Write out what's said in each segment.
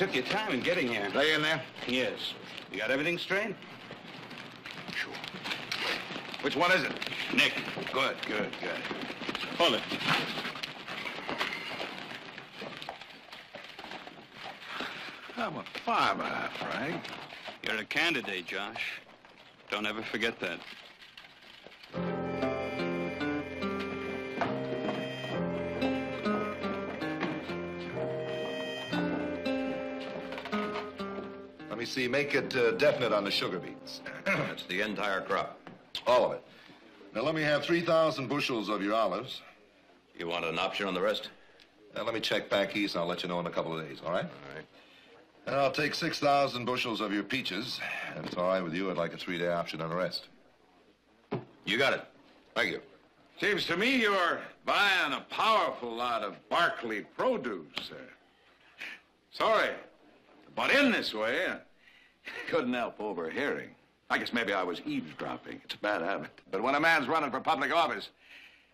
took your time in getting here. They in there? Yes. You got everything straight? Sure. Which one is it? Nick. Good. Hold it. I'm a farmer, Frank. You're a candidate, Josh. Don't ever forget that. Let me see. Make it definite on the sugar beets. That's the entire crop. All of it. Now, let me have 3,000 bushels of your olives. You want an option on the rest? Now, let me check back east, and I'll let you know in a couple of days, all right? All right. And I'll take 6,000 bushels of your peaches. And if it's all right with you, I'd like a 3-day option on the rest. You got it. Thank you. Seems to me you're buying a powerful lot of Barkley produce, sir. Sorry, but in this way, I couldn't help overhearing. I guess maybe I was eavesdropping. It's a bad habit. But when a man's running for public office,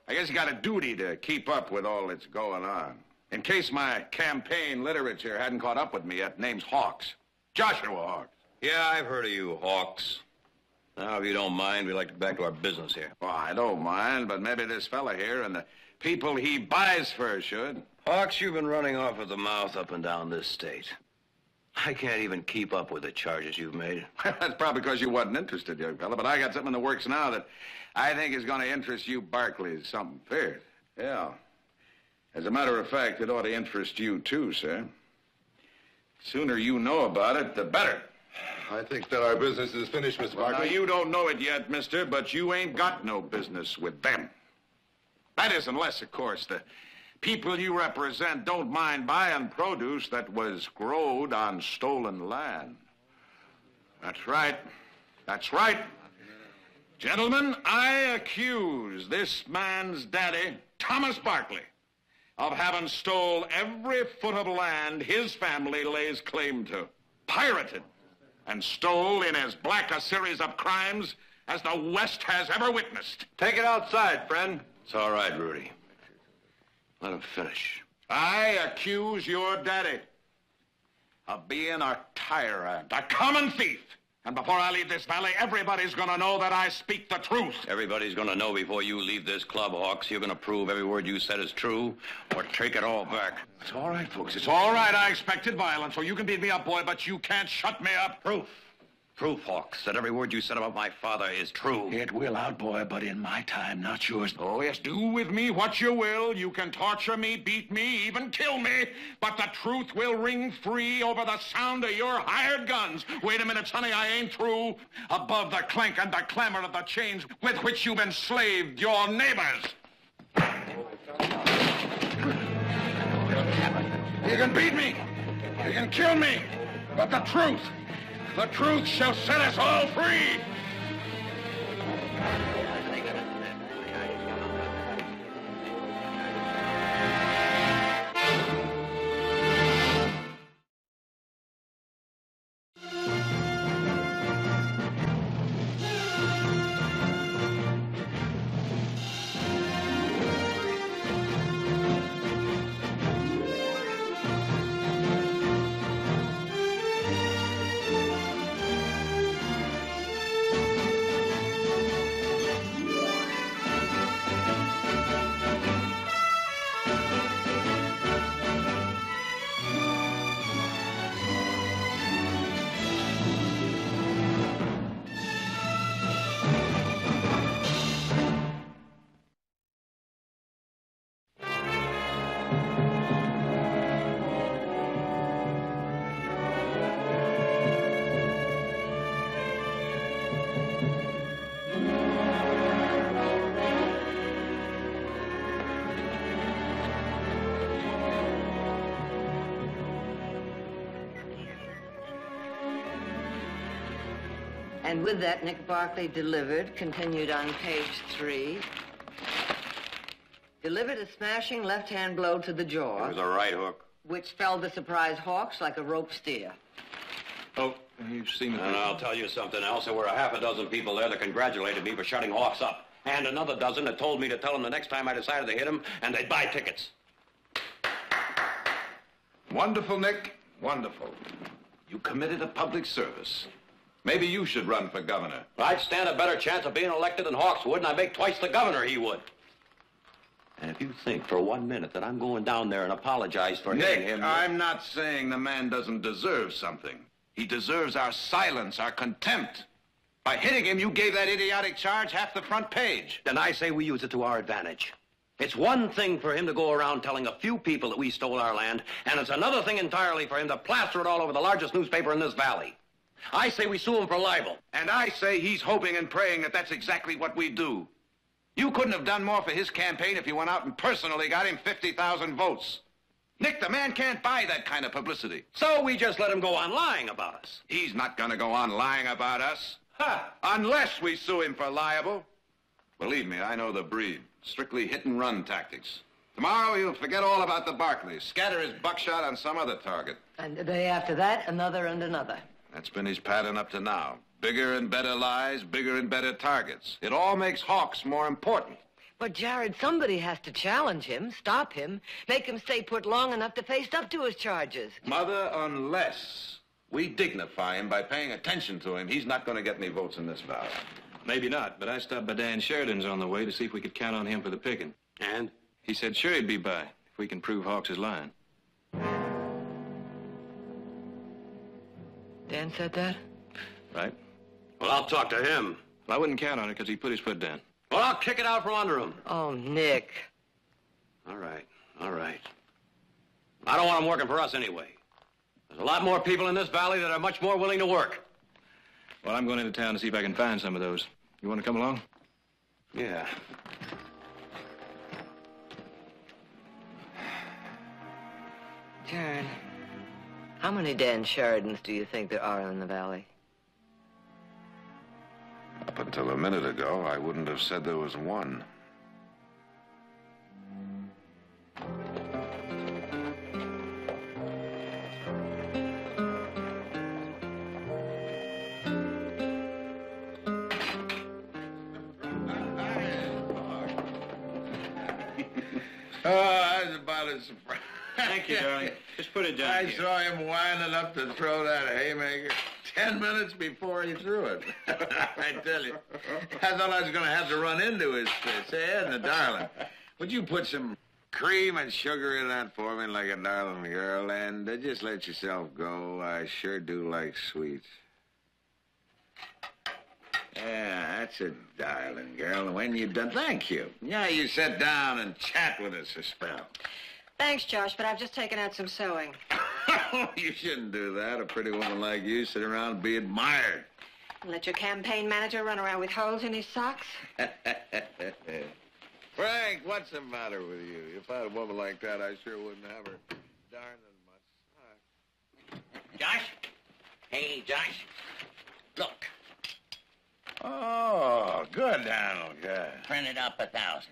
I guess you got a duty to keep up with all that's going on. In case my campaign literature hadn't caught up with me yet, name's Hawks. Joshua Hawks. Yeah, I've heard of you, Hawks. Now, if you don't mind, we'd like to get back to our business here. Well, I don't mind, but maybe this fella here and the people he buys for should. Hawks, you've been running off at the mouth up and down this state. I can't even keep up with the charges you've made. That's probably because you wasn't interested, young fella, but I got something in the works now that I think is going to interest you Barkleys something fierce. Yeah. As a matter of fact, it ought to interest you, too, sir. Sooner you know about it, the better. I think that our business is finished, Mr. Well, now, Barkley. you don't know it yet, mister, but you ain't got no business with them. That is, unless, of course, the people you represent don't mind buying produce that was growed on stolen land. That's right. That's right. Gentlemen, I accuse this man's daddy, Thomas Barkley, of having stole every foot of land his family lays claim to, pirated, and stole in as black a series of crimes as the West has ever witnessed. Take it outside, friend. It's all right, Rudy. Let him finish. I accuse your daddy of being a tyrant, a common thief. And before I leave this valley, everybody's gonna know that I speak the truth. Everybody's gonna know before you leave this club, Hawks. You're gonna prove every word you said is true, or take it all back. It's all right, folks. It's all right. I expected violence, so you can beat me up, boy, but you can't shut me up. Proof. Proof, Hawks, that every word you said about my father is true. It will out, boy, but in my time, not yours. Oh, yes, do with me what you will. You can torture me, beat me, even kill me, but the truth will ring free over the sound of your hired guns. Wait a minute, sonny, I ain't through. Above the clank and the clamor of the chains with which you've enslaved your neighbors. You can beat me. You can kill me, but the truth shall set us all free. And with that, Nick Barkley delivered, continued on page 3. Delivered a smashing left-hand blow to the jaw. It was a right hook. Which felled the surprised Hawks like a rope steer. Oh, you've seen it. And I'll tell you something else. There were a half a dozen people there that congratulated me for shutting Hawks up. And another dozen that told me to tell him the next time I decided to hit him, and they'd buy tickets. Wonderful, Nick. Wonderful. You committed a public service. Maybe you should run for governor. I'd stand a better chance of being elected than Hawks would, and I'd make twice the governor he would. And if you think for 1 minute that I'm going down there and apologize for hitting him... I'm not saying the man doesn't deserve something. He deserves our silence, our contempt. By hitting him, you gave that idiotic charge half the front page. Then I say we use it to our advantage. It's one thing for him to go around telling a few people that we stole our land, and it's another thing entirely for him to plaster it all over the largest newspaper in this valley. I say we sue him for libel. And I say he's hoping and praying that that's exactly what we do. You couldn't have done more for his campaign if you went out and personally got him 50,000 votes. Nick, the man can't buy that kind of publicity. So we just let him go on lying about us. He's not going to go on lying about us. Unless we sue him for libel. Believe me, I know the breed. Strictly hit-and-run tactics. Tomorrow he'll forget all about the Barkleys, scatter his buckshot on some other target. And the day after that, another and another. That's been his pattern up to now. Bigger and better lies, bigger and better targets. It all makes Hawks more important. But, Jared, somebody has to challenge him, stop him, make him stay put long enough to face up to his charges. Mother, unless we dignify him by paying attention to him, he's not going to get any votes in this valley. Maybe not, but I stopped by Dan Sheridan's on the way to see if we could count on him for the picking. And? He said sure he'd be by if we can prove Hawks is lying. Dan said that? Right. Well, I'll talk to him. Well, I wouldn't count on it because he put his foot down. Well, I'll kick it out from under him. Oh, Nick. All right, all right. I don't want him working for us anyway. There's a lot more people in this valley that are much more willing to work. Well, I'm going into town to see if I can find some of those. You want to come along? Yeah. Jared, how many Dan Sheridans do you think there are in the valley? Up until a minute ago, I wouldn't have said there was one. Oh, I was about as surprised. Thank you, darling. Just put it down I here. saw him winding up to throw that haymaker 10 minutes before he threw it. I tell you, I thought I was going to have to run into his fist. Say, Edna, darling, would you put some cream and sugar in that for me like a darling girl? And just let yourself go. I sure do like sweets. Yeah, that's a darling girl. When you're done, thank you. Yeah, you sit down and chat with us a spell. Thanks, Josh, but I've just taken out some sewing. You shouldn't do that. A pretty woman like you sit around and be admired. And let your campaign manager run around with holes in his socks? Frank, what's the matter with you? If I had a woman like that, I sure wouldn't have her darning much. Josh? Hey, Josh. Look, Oh, good, Donald, good. printed up 1,000.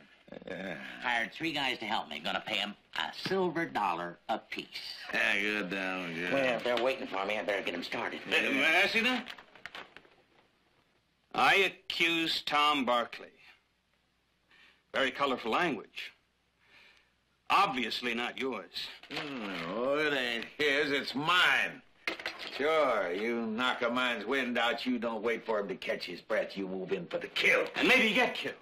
Yeah. Hired 3 guys to help me. Gonna pay them a silver dollar apiece. Yeah, good, Donald, good. Well, if they're waiting for me, I better get them started. May I ask you that? I accuse Tom Barkley. Very colorful language. Obviously not yours. Oh, it ain't his, it's mine. Sure, you knock a man's wind out, you don't wait for him to catch his breath. You move in for the kill. And maybe you get killed.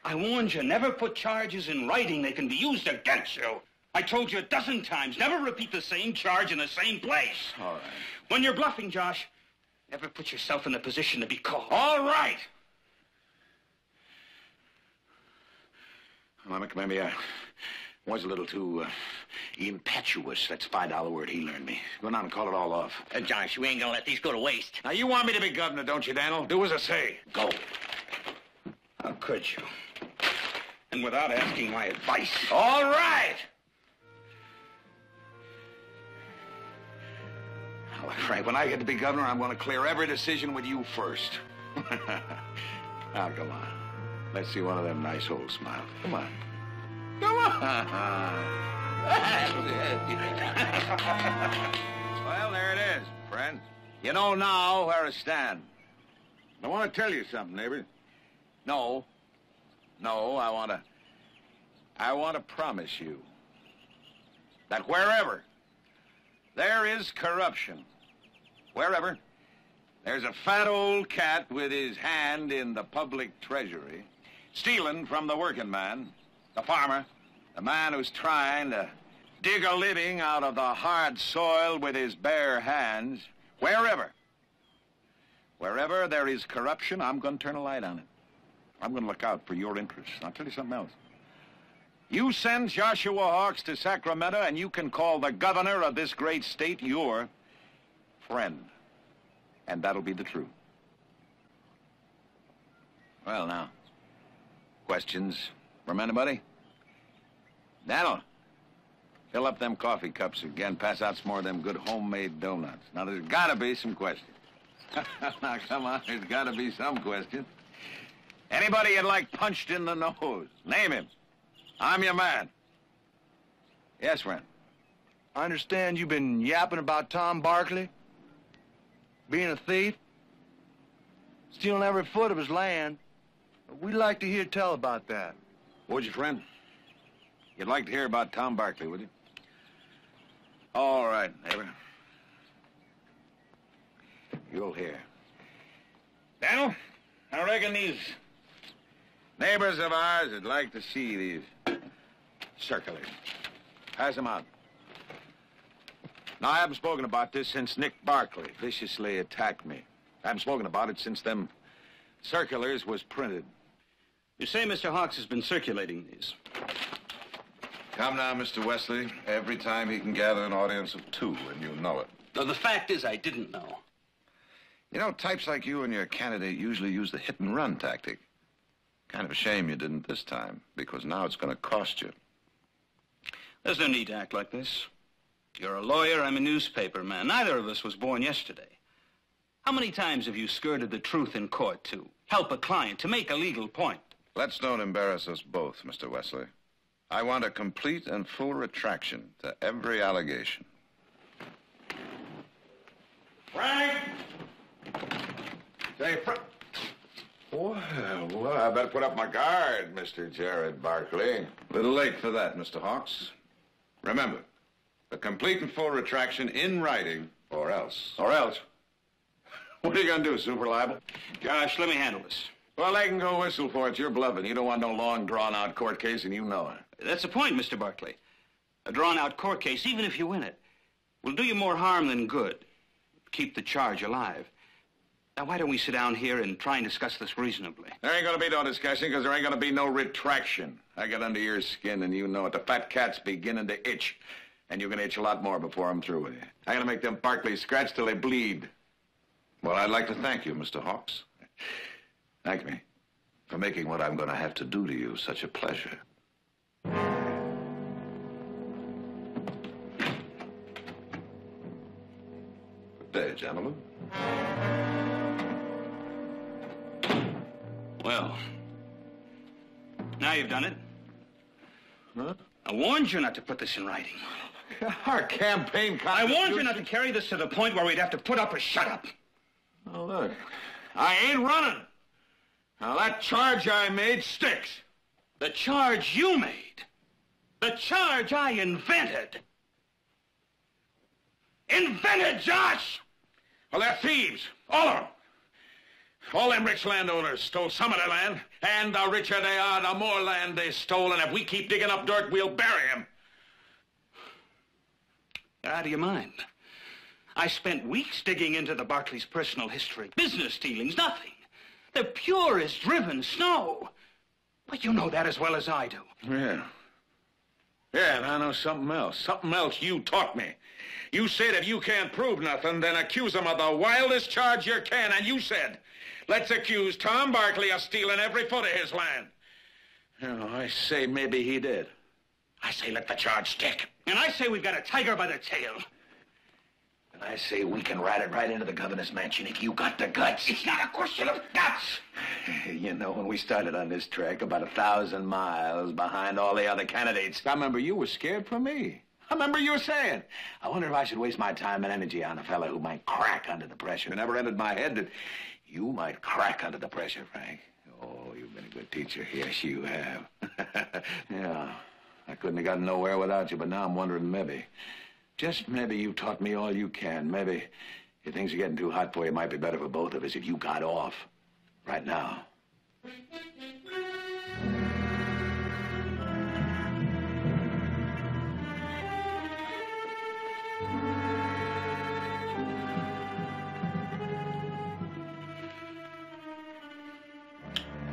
I warned you, never put charges in writing. They can be used against you. I told you a dozen times, never repeat the same charge in the same place. All right. When you're bluffing, Josh, never put yourself in the position to be called. All right. Well, maybe I was a little too impetuous. That's a $5 word he learned me. Go down and call it all off. Josh, we ain't gonna let these go to waste. Now, you want me to be governor, don't you, Daniel? Do as I say. Go. How could you? And without asking my advice. All right. Now, Frank, when I get to be governor, I'm going to clear every decision with you first. Now, come on. Let's see one of them nice old smiles. Come on. Come on. Well, there it is, friend. You know now where to stand. I want to tell you something, neighbor. No, I want to promise you that wherever there is corruption. Wherever there's a fat old cat with his hand in the public treasury, stealing from the working man, the farmer, the man who's trying to dig a living out of the hard soil with his bare hands, wherever there is corruption, I'm going to turn a light on it. I'm going to look out for your interests. I'll tell you something else. You send Joshua Hawks to Sacramento, and you can call the governor of this great state your friend. And that'll be the truth. Well, now, questions from anybody? Daniel, fill up them coffee cups again. Pass out some more of them good homemade donuts. Now, there's got to be some questions. Now, come on, there's got to be some questions. Anybody you'd like punched in the nose? Name him. I'm your man. Yes, friend. I understand you've been yapping about Tom Barkley being a thief, stealing every foot of his land. We'd like to hear tell about that. Would you, friend? You'd like to hear about Tom Barkley, would you? All right, neighbor. You'll hear. Daniel, I reckon these neighbors of ours would like to see these circulars. Pass them out. Now, I haven't spoken about this since Nick Barkley viciously attacked me. I haven't spoken about it since them circulars was printed. You say Mr. Hawks has been circulating these. Come now, Mr. Wesley. Every time he can gather an audience of 2, and you know it. No, the fact is I didn't know. You know, types like you and your candidate usually use the hit-and-run tactic. Kind of a shame you didn't this time, because now it's going to cost you. There's no need to act like this. You're a lawyer, I'm a newspaper man. Neither of us was born yesterday. How many times have you skirted the truth in court to help a client, to make a legal point? Let's don't embarrass us both, Mr. Wesley. I want a complete and full retraction to every allegation. Frank! Say, Frank. Well, I better put up my guard, Mr. Jared Barkley. A little late for that, Mr. Hawks. Remember, a complete and full retraction in writing, or else. Or else? What are you going to do, super libel? Josh, let me handle this. Well, they can go whistle for it. You're bluffing. You don't want no long, drawn-out court case, and you know it. That's the point, Mr. Barkley. A drawn-out court case, even if you win it, will do you more harm than good. Keep the charge alive. Now, why don't we sit down here and try and discuss this reasonably? There ain't going to be no discussion, because there ain't going to be no retraction. I get under your skin, and you know it. The fat cat's beginning to itch, and you're going to itch a lot more before I'm through with you. I'm going to make them Barkleys scratch till they bleed. Well, I'd like to thank you, Mr. Hawks. Thank me. For making what I'm going to have to do to you such a pleasure. Good day, gentlemen. Well, now you've done it. Huh? I warned you not to put this in writing. Our campaign I warned you not to carry this to the point where we'd have to put up or shut up. Oh, look. I ain't running. Now, that charge I made sticks. The charge you made. The charge I invented. Invented, Josh! Well, they're thieves. All of them. All them rich landowners stole some of their land, and the richer they are, the more land they stole, and if we keep digging up dirt, we'll bury them. Out of your mind. I spent weeks digging into the Barkleys' personal history. Business dealings, nothing. They're pure as driven snow. But you know that as well as I do. Yeah. Yeah, and I know something else. Something else you taught me. You said if you can't prove nothing, then accuse them of the wildest charge you can. And you said, let's accuse Tom Barkley of stealing every foot of his land. You know, I say maybe he did. I say let the charge stick. And I say we've got a tiger by the tail. And I say we can ride it right into the governor's mansion if you got the guts. It's not a question of guts. You know, when we started on this trek, about 1,000 miles behind all the other candidates, I remember you were scared for me. I remember you were saying, I wonder if I should waste my time and energy on a fella who might crack under the pressure. It never entered my head that you might crack under the pressure, Frank. Oh, you've been a good teacher. Yes, you have. Yeah, I couldn't have gotten nowhere without you, but now I'm wondering maybe Just maybe you taught me all you can. Maybe if things are getting too hot for you, it might be better for both of us if you got off right now.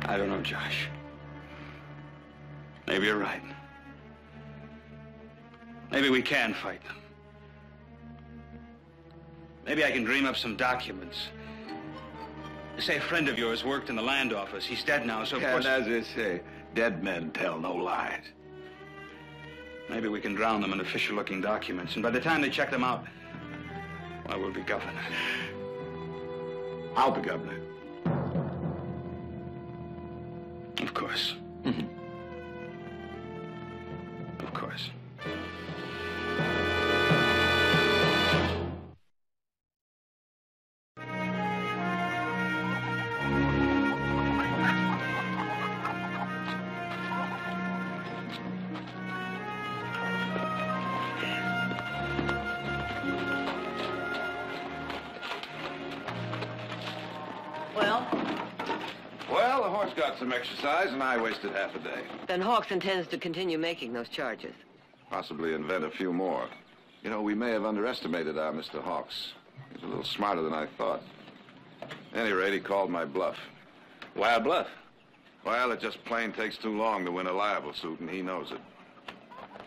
I don't know, Josh. Maybe you're right. Maybe we can fight them. Maybe I can dream up some documents. Say a friend of yours worked in the land office. He's dead now, so of course... And as they say, dead men tell no lies. Maybe we can drown them in official-looking documents, and by the time they check them out, well, we'll be governor. I'll be governor. Of course. Of course. Well, the horse got some exercise, and I wasted half a day. Then Hawks intends to continue making those charges. Possibly invent a few more. You know, we may have underestimated our Mr. Hawks. He's a little smarter than I thought. At any rate, he called my bluff. Why a bluff? Well, it just plain takes too long to win a libel suit, and he knows it.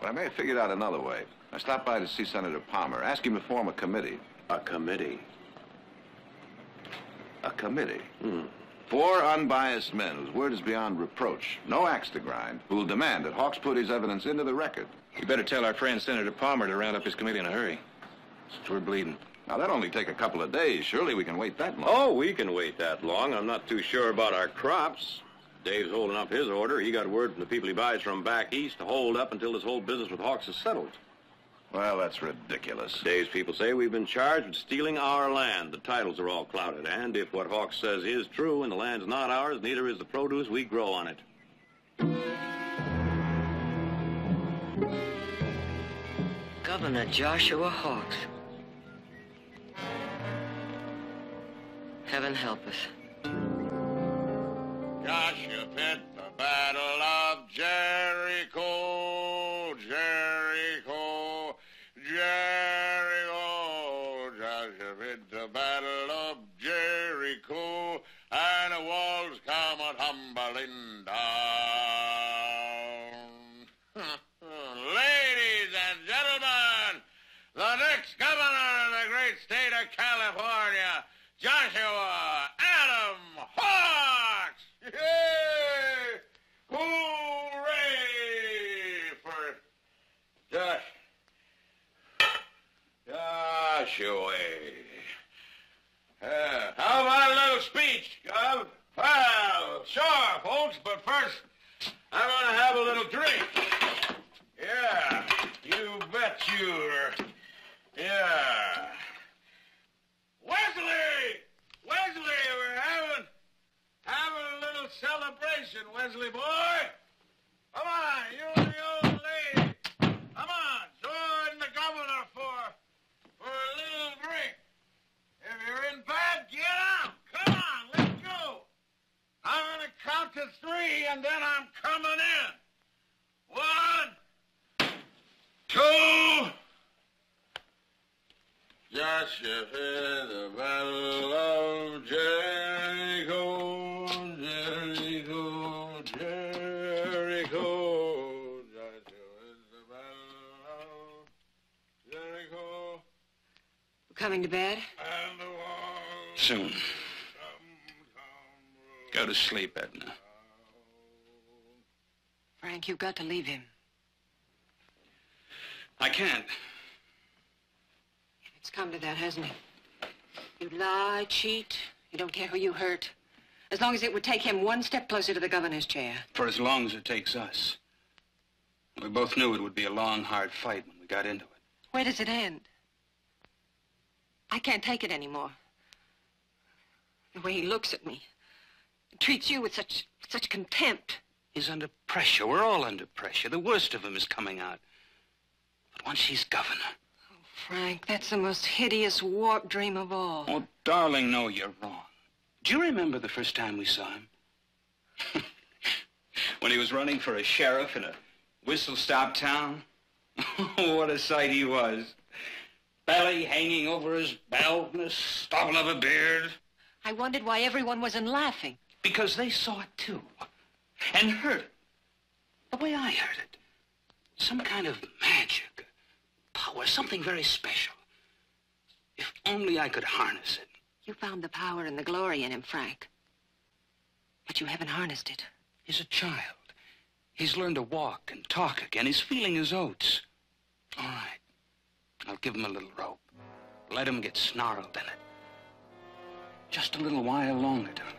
But I may have figured out another way. I stopped by to see Senator Palmer, ask him to form a committee. A committee? A committee? 4 unbiased men whose word is beyond reproach, no axe to grind, who will demand that Hawks put his evidence into the record. You better tell our friend Senator Palmer to round up his committee in a hurry. Since we're bleeding. Now, that'll only take a couple of days. Surely we can wait that long. Oh, we can wait that long. I'm not too sure about our crops. Dave's holding up his order. He got word from the people he buys from back east to hold up until this whole business with Hawks is settled. Well, that's ridiculous. Dave's people say we've been charged with stealing our land. The titles are all clouded. And if what Hawks says is true and the land's not ours, neither is the produce we grow on it. Governor Joshua Hawks. Heaven help us. Joshua fit the battle of Jericho, Jericho, Jericho. Joshua fit the battle of Jericho, and the walls come a-tumbling down. Ladies and gentlemen, the next governor of the great state of California, Joshua Adam Hawks! Yay! Hooray for Joshua. How about a little speech, Gov? Well, sure, folks, but first, I'm going to have a little drink. Yeah, you bet you're... Yeah. Wesley, we're having a little celebration, Wesley boy. Come on, you and the old lady. Come on, join the governor for a little drink. If you're in bed, get out. Come on, let's go. I'm going to count to 3, and then I'm coming in. 1, 2... Joshua fit the battle of Jericho, Jericho, Jericho. Joshua fit the battle of Jericho. We're coming to bed? And the walls Soon. Go to sleep, Edna. Frank, you've got to leave him. I can't. It's come to that, hasn't it? You lie, cheat. You don't care who you hurt. As long as it would take him one step closer to the governor's chair. For as long as it takes us. We both knew it would be a long, hard fight when we got into it. Where does it end? I can't take it anymore. The way he looks at me. Treats you with such contempt. He's under pressure. We're all under pressure. The worst of him is coming out. But once he's governor... Frank, that's the most hideous warped dream of all. Oh, darling, no, you're wrong. Do you remember the first time we saw him? When he was running for a sheriff in a whistle-stop town? What a sight he was. Belly hanging over his belt and a stubble of a beard. I wondered why everyone wasn't laughing. Because they saw it, too. And heard it. The way I heard it. Some kind of magic, power, something very special. If only I could harness it. You found the power and the glory in him, Frank. But you haven't harnessed it. He's a child. He's learned to walk and talk again. He's feeling his oats. All right. I'll give him a little rope. Let him get snarled in it. Just a little while longer, darling.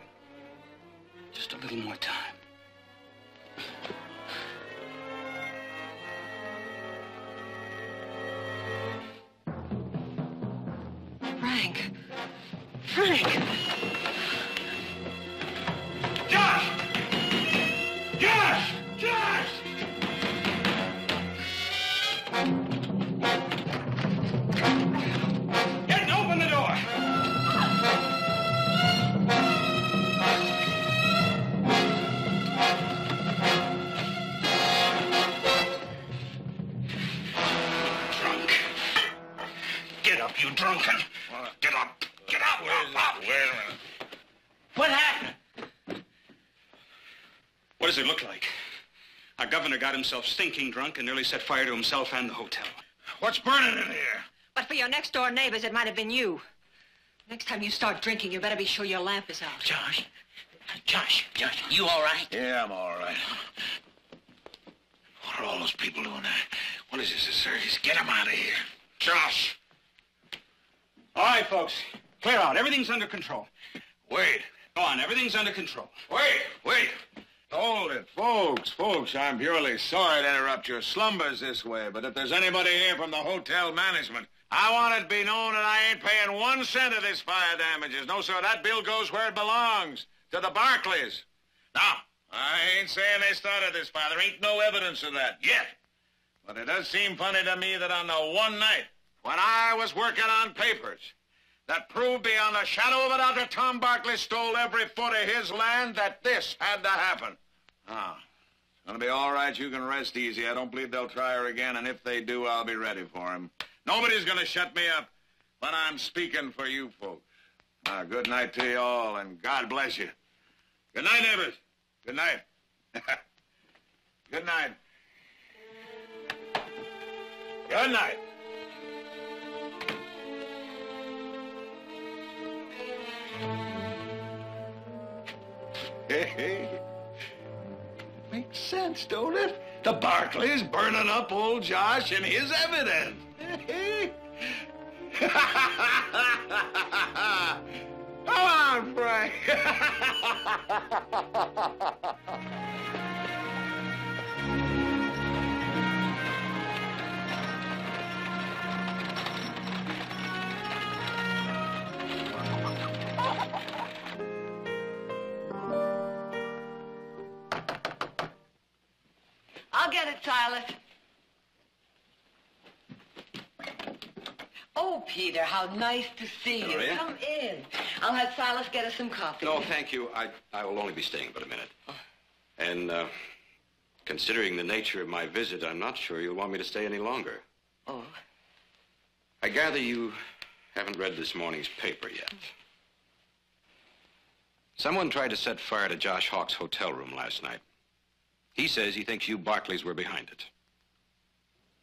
Just a little more time. Frank. Frank! Josh! Josh! Josh! Get open the door! Drunk. Get up, you drunken. Get up. Get up. Up. Wait a minute. What happened? What does it look like? Our governor got himself stinking drunk and nearly set fire to himself and the hotel. What's burning in here? But for your next-door neighbors, it might have been you. Next time you start drinking, you better be sure your lamp is out. Josh, you all right? Yeah, I'm all right. What are all those people doing there? What is this, a circus? Get them out of here. Josh! All right, folks. Clear out. Everything's under control. Wait. Go on. Everything's under control. Wait. Hold it. Folks, I'm purely sorry to interrupt your slumbers this way, but if there's anybody here from the hotel management, I want it to be known that I ain't paying 1 cent of this fire damages. No, sir, that bill goes where it belongs, to the Barkleys. Now, I ain't saying they started this fire. There ain't no evidence of that yet. But it does seem funny to me that on the one night when I was working on papers that proved beyond a shadow of a doubt that Tom Barkley stole every foot of his land, that this had to happen. Ah, it's gonna be all right. You can rest easy. I don't believe they'll try her again, and if they do, I'll be ready for him. Nobody's gonna shut me up when I'm speaking for you folks. Now, good night to you all, and God bless you. Good night, neighbors. Good night. Good night. Good night. Hey. Makes sense, don't it? The Barkleys burning up old Josh and his evidence. Come on, Frank. I'll get it, Silas. Oh, Peter, how nice to see you. Maria? Come in. I'll have Silas get us some coffee. No, thank you. I will only be staying but a minute. And, considering the nature of my visit, I'm not sure you'll want me to stay any longer. Oh? I gather you haven't read this morning's paper yet. Someone tried to set fire to Josh Hawk's hotel room last night. He says he thinks you Barkleys were behind it.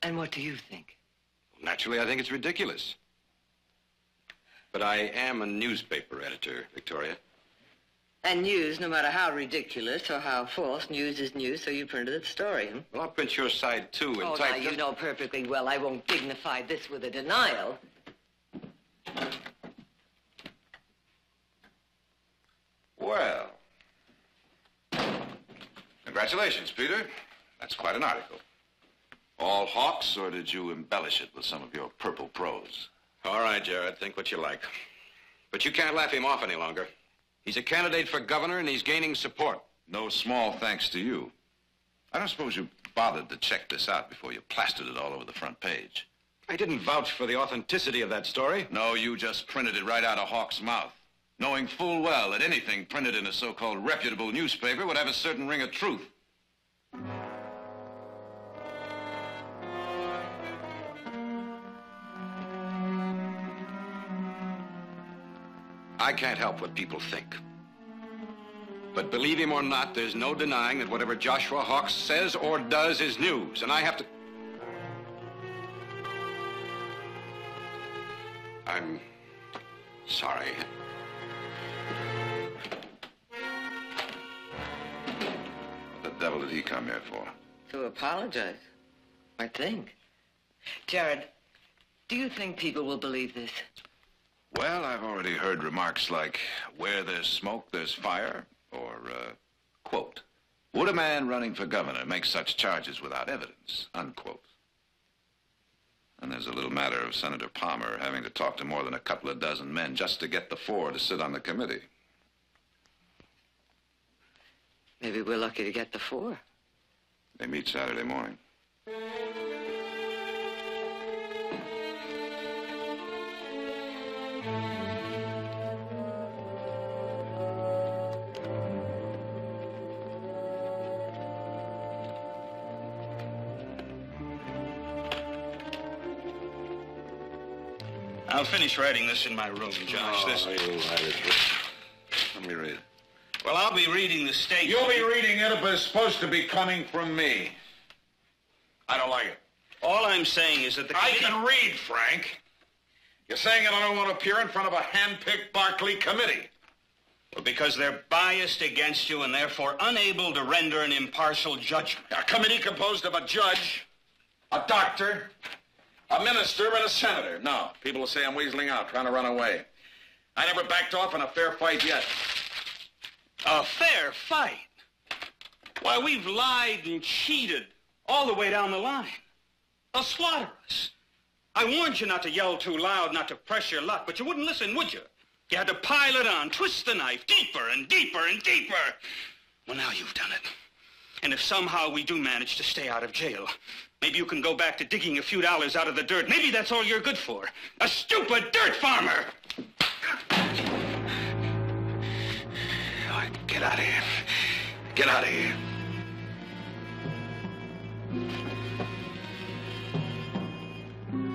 And what do you think? Naturally, I think it's ridiculous. But I am a newspaper editor, Victoria. And news, no matter how ridiculous or how false, news is news, so you printed the story, huh? Well, I'll print your side, too, in Oh, type. now, you know perfectly well I won't dignify this with a denial. Well, congratulations, Peter. That's quite an article. All Hawks, or did you embellish it with some of your purple prose? All right, Jared, think what you like. But you can't laugh him off any longer. He's a candidate for governor, and he's gaining support. No small thanks to you. I don't suppose you bothered to check this out before you plastered it all over the front page. I didn't vouch for the authenticity of that story. No, you just printed it right out of Hawk's mouth, knowing full well that anything printed in a so-called reputable newspaper would have a certain ring of truth. I can't help what people think. But believe him or not, there's no denying that whatever Joshua Hawks says or does is news, and I have to... I'm sorry. What the devil did he come here for? To apologize, I think. Jared, do you think people will believe this? Well, I've already heard remarks like, where there's smoke, there's fire, or, quote, would a man running for governor make such charges without evidence, unquote. And there's a little matter of Senator Palmer having to talk to more than a couple of dozen men just to get the 4 to sit on the committee. Maybe we're lucky to get the 4. They meet Saturday morning. I'll finish writing this in my room, Josh. Let me read it. Well, I'll be reading the statement. You'll be reading it, but it's supposed to be coming from me. I don't like it. All I'm saying is that the I committee... can read, Frank. You're saying that I don't want to appear in front of a hand-picked Barkley committee. Well, because they're biased against you and therefore unable to render an impartial judgment. A committee composed of a judge, a doctor, a minister, and a senator. No, people will say I'm weaseling out, trying to run away. I never backed off in a fair fight yet. A fair fight? Why, we've lied and cheated all the way down the line. They'll slaughter us. I warned you not to yell too loud, not to press your luck, but you wouldn't listen, would you? You had to pile it on, twist the knife deeper and deeper and deeper. Well, now you've done it. And if somehow we do manage to stay out of jail, maybe you can go back to digging a few dollars out of the dirt. Maybe that's all you're good for. A stupid dirt farmer! All right, get out of here. Get out of here.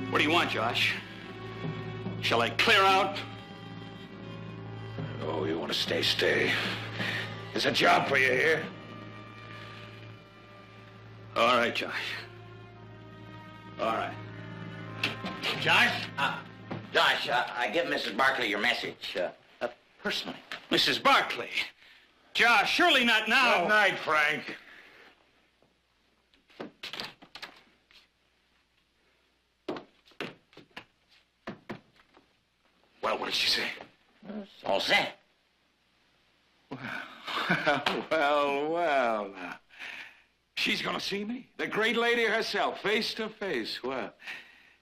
What do you want, Josh? Shall I clear out? Oh, you want to stay, stay. There's a job for you here. All right, Josh. All right. Josh? Josh, I give Mrs. Barkley your message, personally. Mrs. Barkley. Josh, surely not now. Good night, Frank. Well, what did she say? It's all set. Well, now. She's gonna see me? The great lady herself, face to face. Well,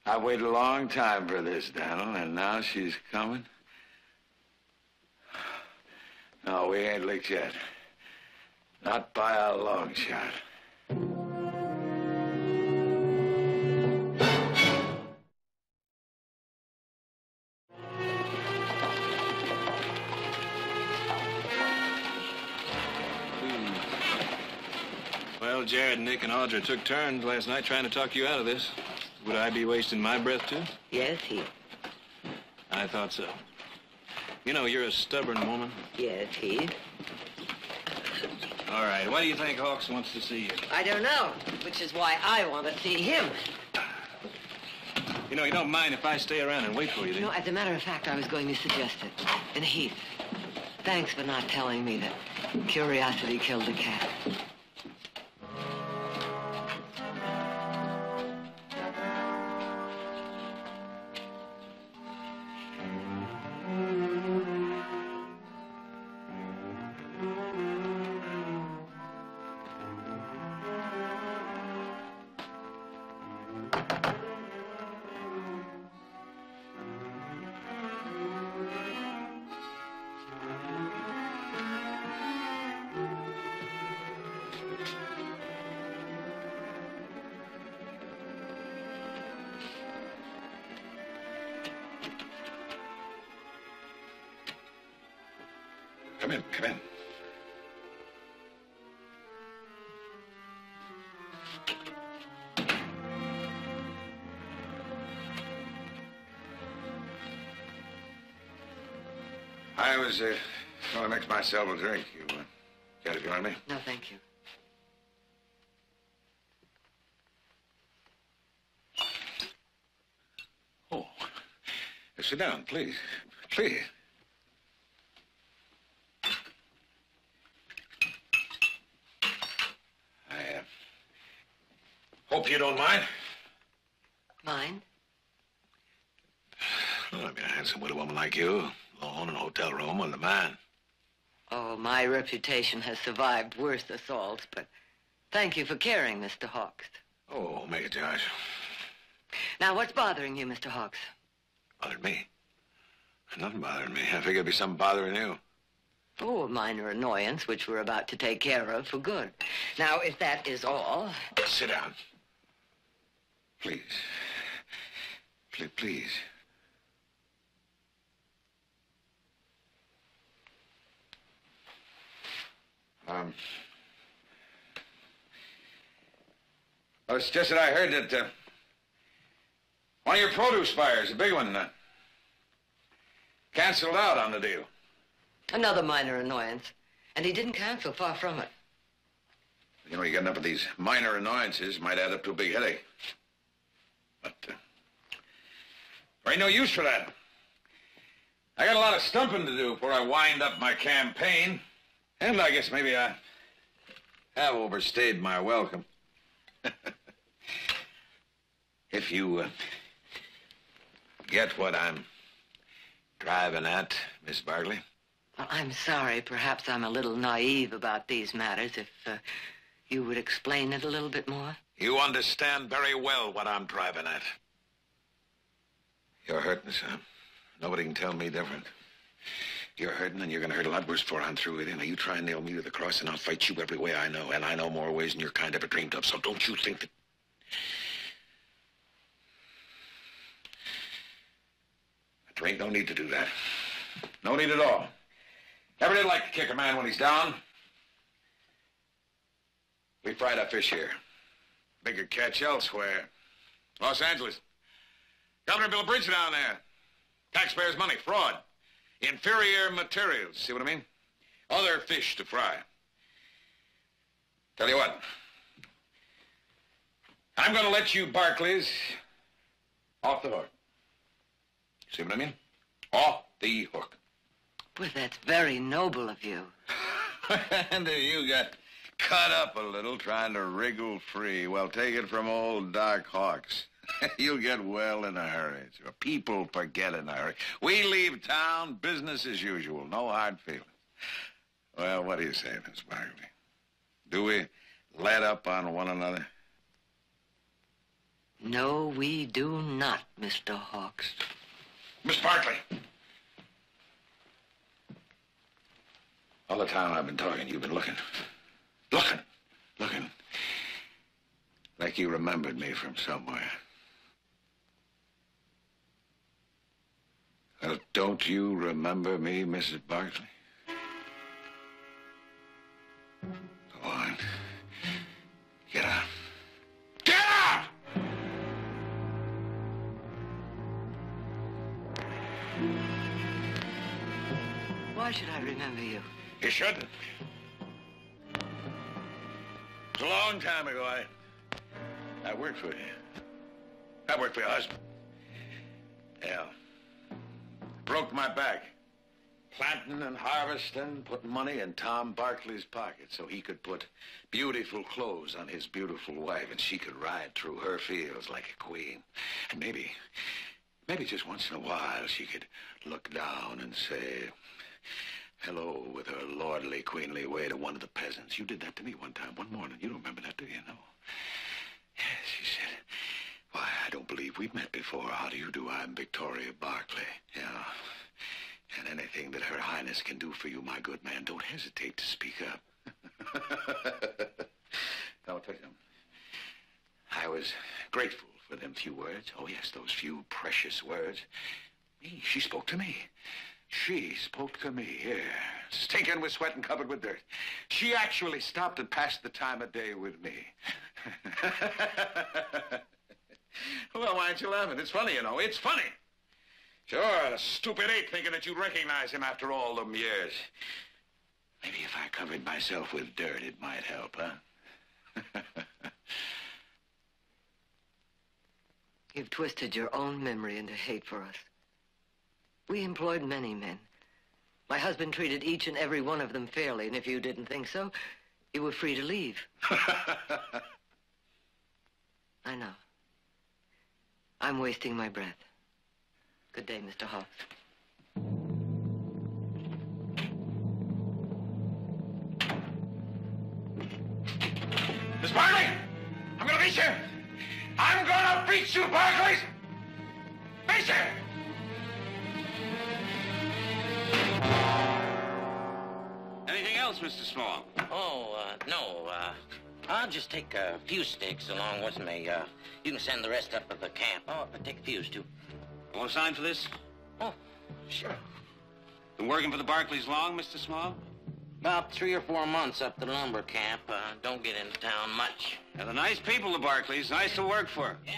I've waited a long time for this, Donald, and now she's coming. No, we ain't licked yet. Not by a long shot. Well, Jared, Nick, and Audra took turns last night trying to talk you out of this. Would I be wasting my breath, too? Yes, Heath. I thought so. You know, you're a stubborn woman. Yes, Heath. All right, why do you think Hawks wants to see you? I don't know, which is why I want to see him. You know, you don't mind if I stay around and wait for you, do you? No, as a matter of fact, I was going to suggest it. And Heath, thanks for not telling me that curiosity killed the cat. Come in, come in. I was going to mix myself a drink. You care to join me? No, thank you. Oh, sit down, please. Please. I hope you don't mind. Mind? Well, I mean, a handsome widow woman like you, alone in a hotel room with a man. Oh, my reputation has survived worse assaults, but thank you for caring, Mr. Hawks. Oh, make it, Josh. Now, what's bothering you, Mr. Hawks? Bothered me? Nothing bothering me. I figured it'd be something bothering you. Oh, a minor annoyance, which we're about to take care of for good. Now, if that is all... Sit down. Please. Please. Well, it's just that I heard that one of your produce buyers, a big one, canceled out on the deal. Another minor annoyance. And he didn't cancel, far from it. You know, you get enough of these minor annoyances, might add up to a big headache. But there ain't no use for that. I got a lot of stumping to do before I wind up my campaign. And I guess maybe I have overstayed my welcome. If you get what I'm driving at, Miss Barkley. Well, I'm sorry. Perhaps I'm a little naive about these matters. If you would explain it a little bit more. You understand very well what I'm driving at. You're hurting, son. Nobody can tell me different. You're hurting, and you're going to hurt a lot worse before I'm through with it. Now, you try and nail me to the cross, and I'll fight you every way I know. And I know more ways than your kind ever dreamed of, so don't you think that... But there ain't no need to do that. No need at all. Never did like to kick a man when he's down. We fried our fish here. Bigger catch elsewhere. Los Angeles. Governor built a bridge down there. Taxpayers' money, fraud. Inferior materials, see what I mean? Other fish to fry. Tell you what. I'm going to let you Barkleys off the hook. See what I mean? Off the hook. Well, that's very noble of you. And you got cut up a little trying to wriggle free. Well, take it from old Doc Hawks. You'll get well in a hurry. People forget in a hurry. We leave town, business as usual. No hard feelings. Well, what do you say, Miss Barkley? Do we let up on one another? No, we do not, Mr. Hawks. Miss Barkley. All the time I've been talking, you've been looking. Looking. Like you remembered me from somewhere. Well, don't you remember me, Mrs. Barkley? Go on. Get out. Get out! Why should I remember you? You shouldn't. It's a long time ago. I worked for you. I worked for your husband. Yeah. Broke my back. Planting and harvesting, putting money in Tom Barkley's pocket so he could put beautiful clothes on his beautiful wife and she could ride through her fields like a queen. And maybe just once in a while she could look down and say hello with her lordly, queenly way to one of the peasants. You did that to me one time, one morning. You don't remember that, do you? No. Yes, she said, why, I don't believe we've met before. How do you do? I'm Victoria Barkley. Yeah. And anything that Her Highness can do for you, my good man, don't hesitate to speak up. Now, I'll tell you something. I was grateful for them few words. Oh, yes, those few precious words. Me, she spoke to me. She spoke to me, yeah. Stinking with sweat and covered with dirt. She actually stopped and passed the time of day with me. Well, why aren't you laughing? It's funny, you know. It's funny. Sure, a stupid ape thinking that you'd recognize him after all them years. Maybe if I covered myself with dirt, it might help, huh? You've twisted your own memory into hate for us. We employed many men. My husband treated each and every one of them fairly, and if you didn't think so, you were free to leave. I know. I'm wasting my breath. Good day, Mr. Hawks. Miss Barkley! I'm gonna beat you! I'm gonna beat you, Barkley! Beat you! Anything else, Mr. Small? No. I'll just take a few sticks along with me. You can send the rest up to the camp. Oh, but take a fuse, too. You want to sign for this? Oh, sure. Been working for the Barkleys long, Mr. Small? About 3 or 4 months up the lumber camp. Don't get into town much. They're the nice people, the Barkleys. Nice to work for. Yeah.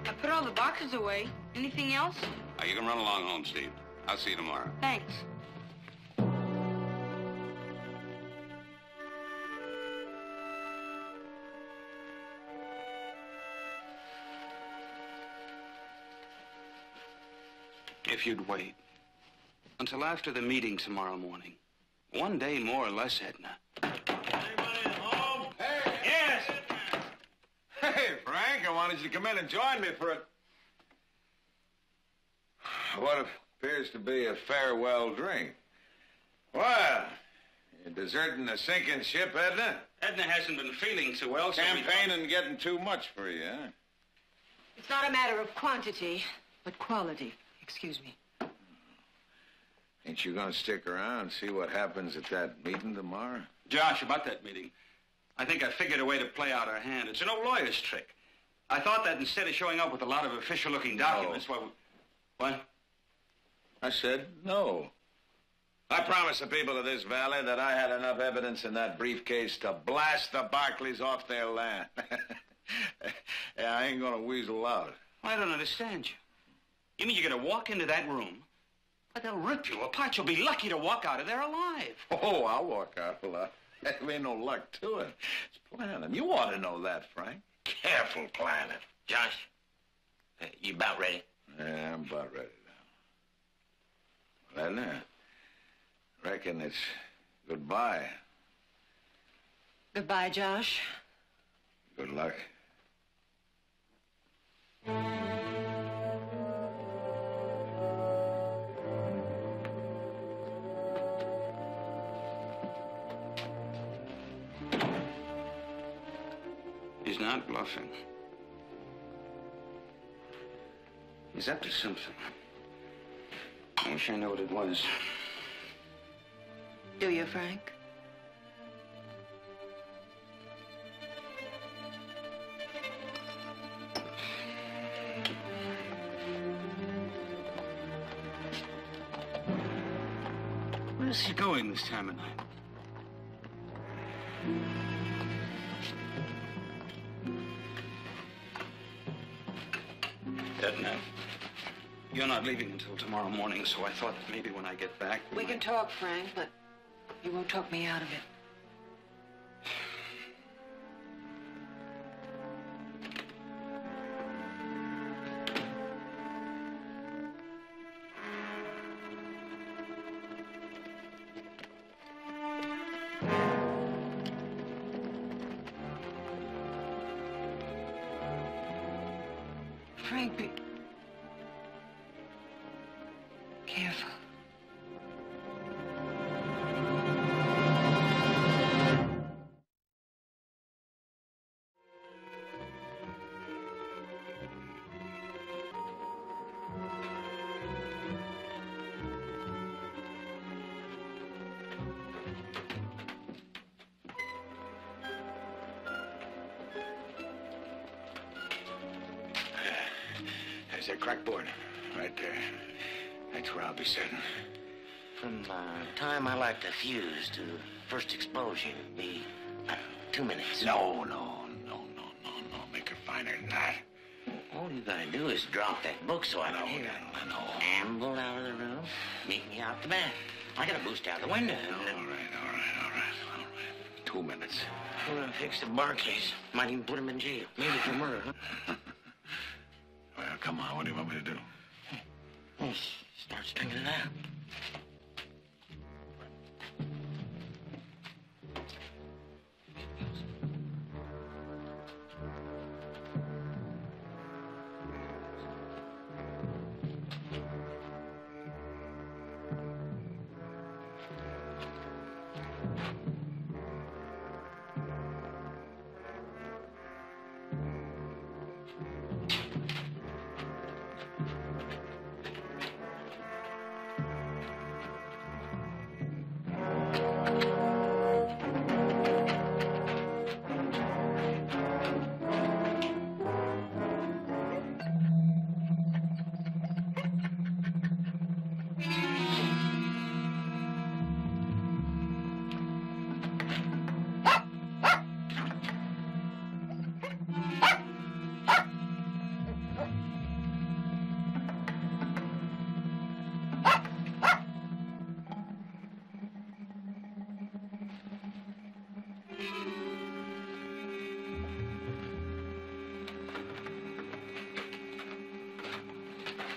I put all the boxes away. Anything else? You can run along home, Steve. I'll see you tomorrow. Thanks. If you'd wait until after the meeting tomorrow morning. One day more or less, Edna. Anybody home? Hey! Yes! Hey, Frank, I wanted you to come in and join me for what appears to be a farewell drink. Well, you're deserting the sinking ship, Edna? Edna hasn't been feeling too well, so Campaigning getting too much for you, huh? It's not a matter of quantity, but quality. Excuse me. Ain't you gonna stick around and see what happens at that meeting tomorrow? Josh, about that meeting. I think I figured a way to play out our hand. It's an old lawyer's trick. I thought that instead of showing up with a lot of official-looking documents, What? I said no. I promised the people of this valley that I had enough evidence in that briefcase to blast the Barkleys off their land. Yeah, I ain't gonna weasel out. I don't understand you. You mean you're gonna walk into that room, but they'll rip you apart. You'll be lucky to walk out of there alive. Oh, I'll walk out alive. There ain't no luck to it. It's planning. You ought to know that, Frank. Careful planning. Josh, you about ready? Yeah, I'm about ready now. Well, reckon it's goodbye. Goodbye, Josh. Good luck. He's not bluffing. He's up to something. I wish I knew what it was. Do you, Frank? Where's he going this time of night? Edna, you're not leaving until tomorrow morning, so I thought that maybe when I get back... We can talk, Frank, but you won't talk me out of it. Frank, be careful. that crackboard. Right there. That's where I'll be sitting. From the time I light the fuse to first exposure, be 2 minutes. No. Make her finer than that. All you gotta do is drop that book so I can hear it. I know. Amble out of the room, meet me out the back. I gotta boost out the window. All right. 2 minutes. We're gonna fix the Barkleys. Might even put them in jail. Maybe for murder, huh? Well, come on. What do you want me to do? Well, start stringing it out.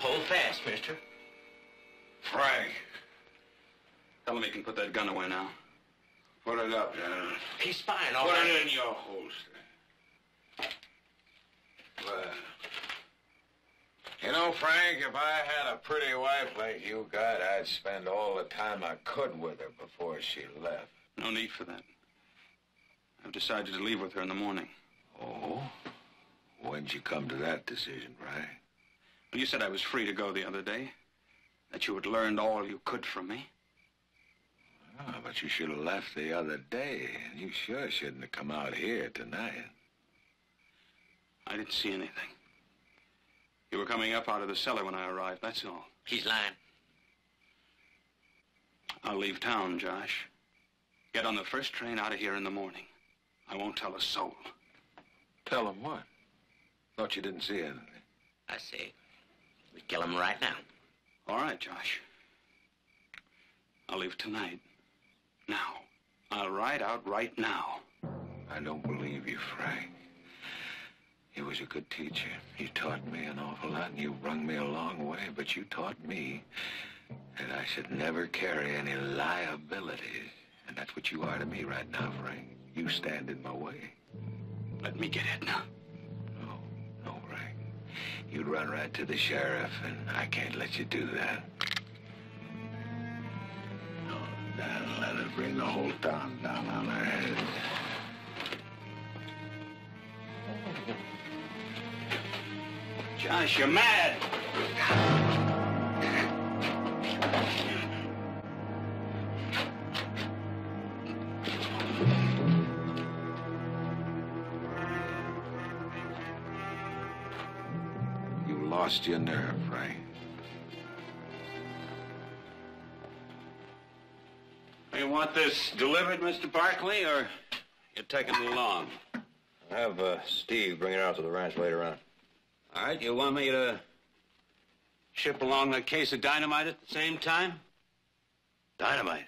Hold fast, mister. Frank, Tell him he can put that gun away now. put it up, General. He's spying, all Put right. it in your holster. Well, you know, Frank, if I had a pretty wife like you got, I'd spend all the time I could with her before she left. No need for that. I've decided to leave with her in the morning. Oh? When'd you come to that decision, Frank? Well, you said I was free to go the other day. That you had learned all you could from me. Oh, but you should have left the other day. And you sure shouldn't have come out here tonight. I didn't see anything. You were coming up out of the cellar when I arrived, that's all. He's lying. I'll leave town, Josh. Get on the first train out of here in the morning. I won't tell a soul. Tell him what? Thought you didn't see anything. I say, we kill him right now. All right, Josh. I'll leave tonight. Now. I'll ride out right now. I don't believe you, Frank. You was a good teacher. You taught me an awful lot, and you brung me a long way, but you taught me that I should never carry any liabilities. And that's what you are to me right now, Frank. You stand in my way. Let me get it now. No, Frank. You'd run right to the sheriff, and I can't let you do that. No, that'll let it bring the whole town down on our heads. Josh, you're mad. You lost your nerve, Frank. You want this delivered, Mr. Barkley, or you're taking it along? I'll have Steve bring it out to the ranch later on. All right, you want me to ship along that case of dynamite at the same time? Dynamite?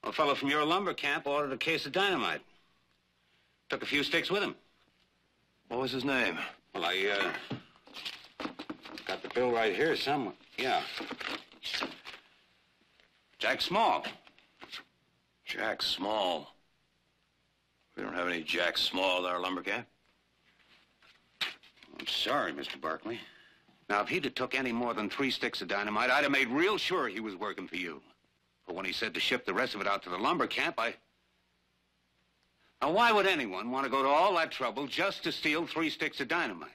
A fellow from your lumber camp ordered a case of dynamite. Took a few sticks with him. What was his name? Well, I got the bill right here somewhere. Yeah. Jack Small. Jack Small. We don't have any Jack Small at our lumber camp. I'm sorry, Mr. Barkley. Now, if he'd have took any more than 3 sticks of dynamite, I'd have made real sure he was working for you. But when he said to ship the rest of it out to the lumber camp, Now, why would anyone want to go to all that trouble just to steal 3 sticks of dynamite?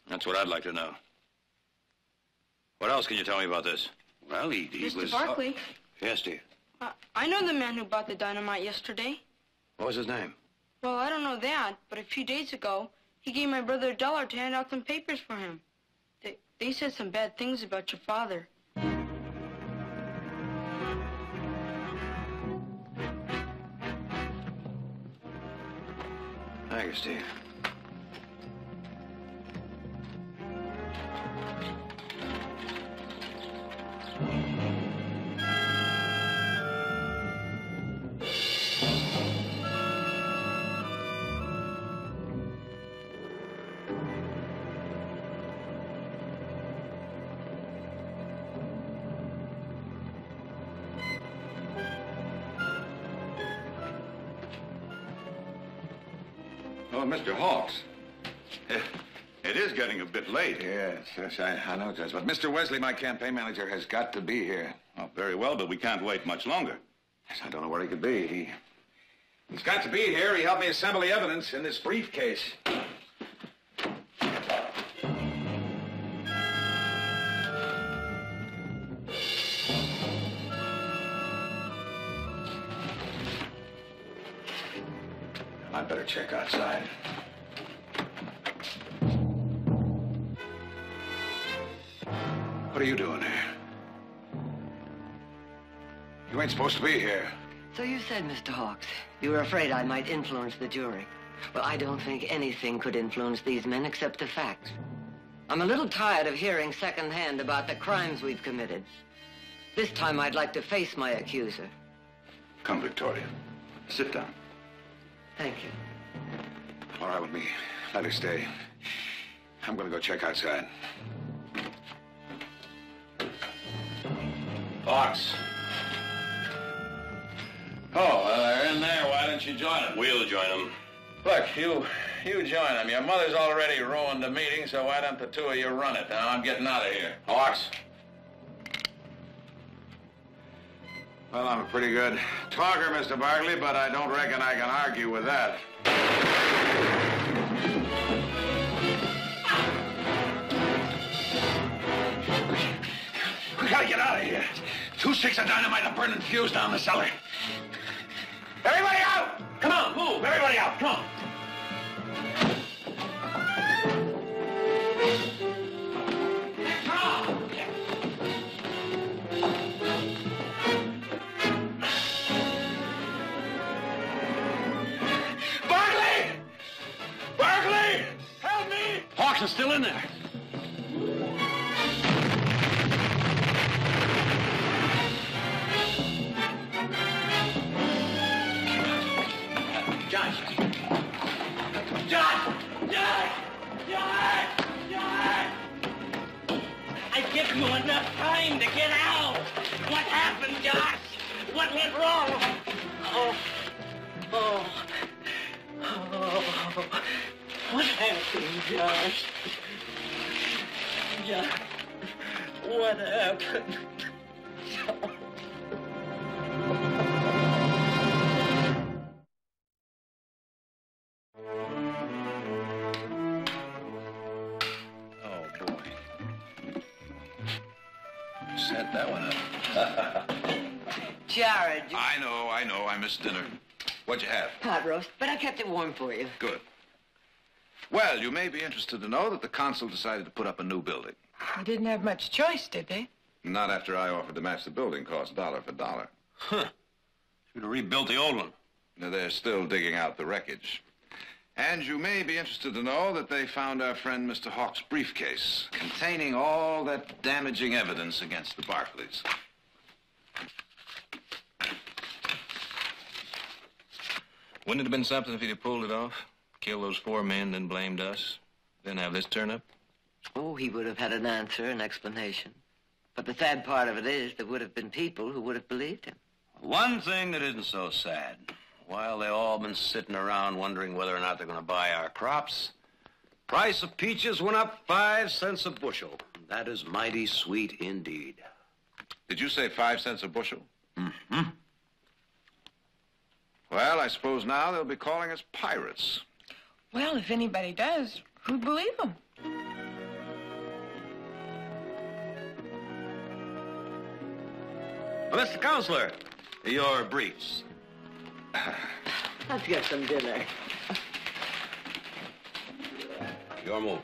That's what I'd like to know. What else can you tell me about this? Well, he Mr. was... Barkley, Yes, Steve. I know the man who bought the dynamite yesterday. What was his name? Well, I don't know that, but a few days ago, he gave my brother $1 to hand out some papers for him. They said some bad things about your father. Thank you, Steve. Oh, Mr. Hawks. It is getting a bit late. Yes, I know, Judge. But Mr. Wesley, my campaign manager, has got to be here. Oh, very well, but we can't wait much longer. Yes, I don't know where he could be. He's got to be here. He helped me assemble the evidence in this briefcase. I'd better check outside. What are you doing here? You ain't supposed to be here. So you said, Mr. Hawks, you were afraid I might influence the jury. Well, I don't think anything could influence these men except the facts. I'm a little tired of hearing secondhand about the crimes we've committed. This time I'd like to face my accuser. Come, Victoria. Sit down. Thank you. All right with me. Let her stay. I'm going to go check outside. Hawks. Oh, well, they're in there. Why don't you join them? We'll join them. Look, you join them. Your mother's already ruined the meeting, so why don't the two of you run it? Now, I'm getting out of here. Hawks. Well, I'm a pretty good talker, Mr. Barkley, but I don't reckon I can argue with that. We gotta get out of here. 2 sticks of dynamite and a burning fuse down the cellar. Everybody out! Come on, move! Everybody out, come on! Barkley! Help me! Hawks is still in there. I give you enough time to get out. What happened, Josh? What went wrong? What happened, Josh? Josh, what happened? Set that one up. Jared. I know. I missed dinner. What'd you have? Pot roast, but I kept it warm for you. Good. Well, you may be interested to know that the council decided to put up a new building. They didn't have much choice, did they? Not after I offered to match the building cost dollar for dollar. Huh. Should have rebuilt the old one. Now, they're still digging out the wreckage. And you may be interested to know that they found our friend Mr. Hawks' briefcase containing all that damaging evidence against the Barkleys. Wouldn't it have been something if he'd have pulled it off? Killed those 4 men, then blamed us? Then have this turn up? Oh, he would have had an answer, an explanation. But the sad part of it is there would have been people who would have believed him. One thing that isn't so sad. While they've all been sitting around wondering whether or not they're going to buy our crops, price of peaches went up 5 cents a bushel. That is mighty sweet indeed. Did you say 5 cents a bushel? Mm-hmm. Well, I suppose now they'll be calling us pirates. Well, if anybody does, who'd believe them? Well, Mr. Counselor, your briefs. Let's get some dinner. Your move.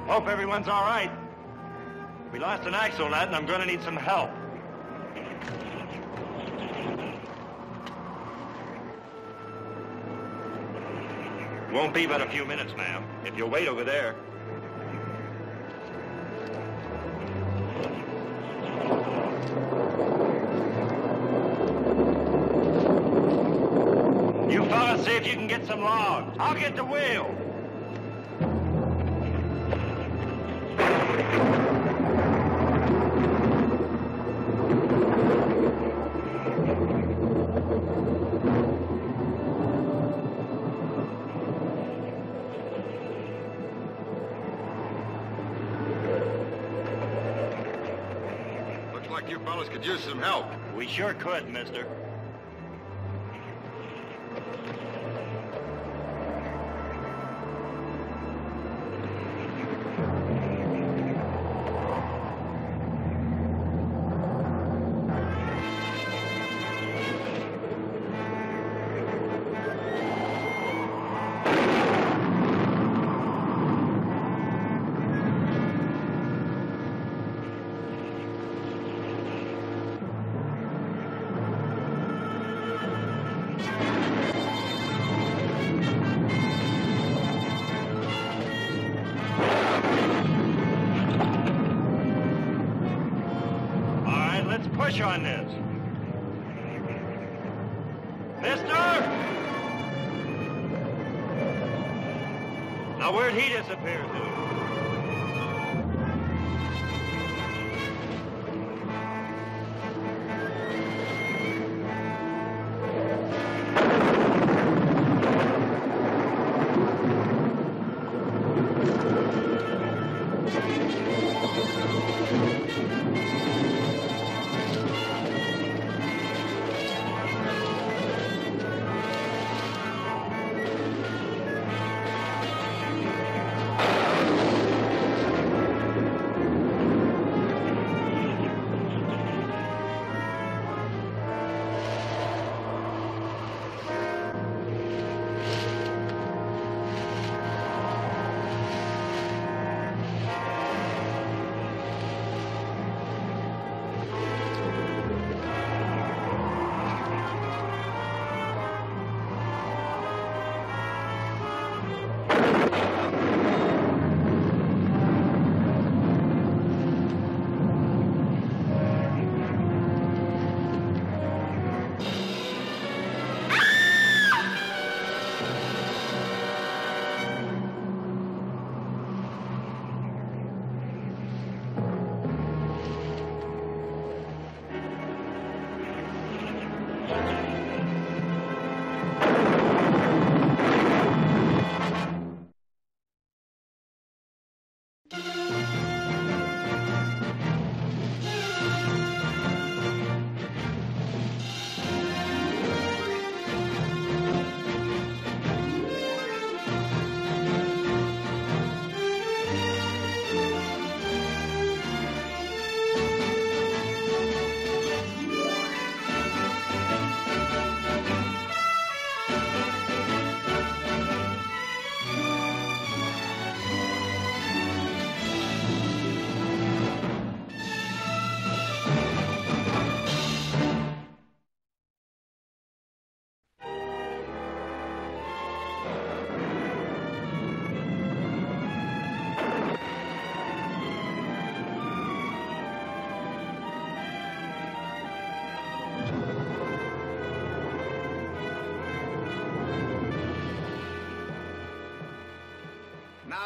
Hope everyone's all right. We lost an axle nut, and I'm going to need some help. Won't be but a few minutes, ma'am. If you'll wait over there. You fellas see if you can get some logs. I'll get the wheel. Like you fellas could use some help. We sure could, mister. Push on this. Mister! Now, where'd he disappear to?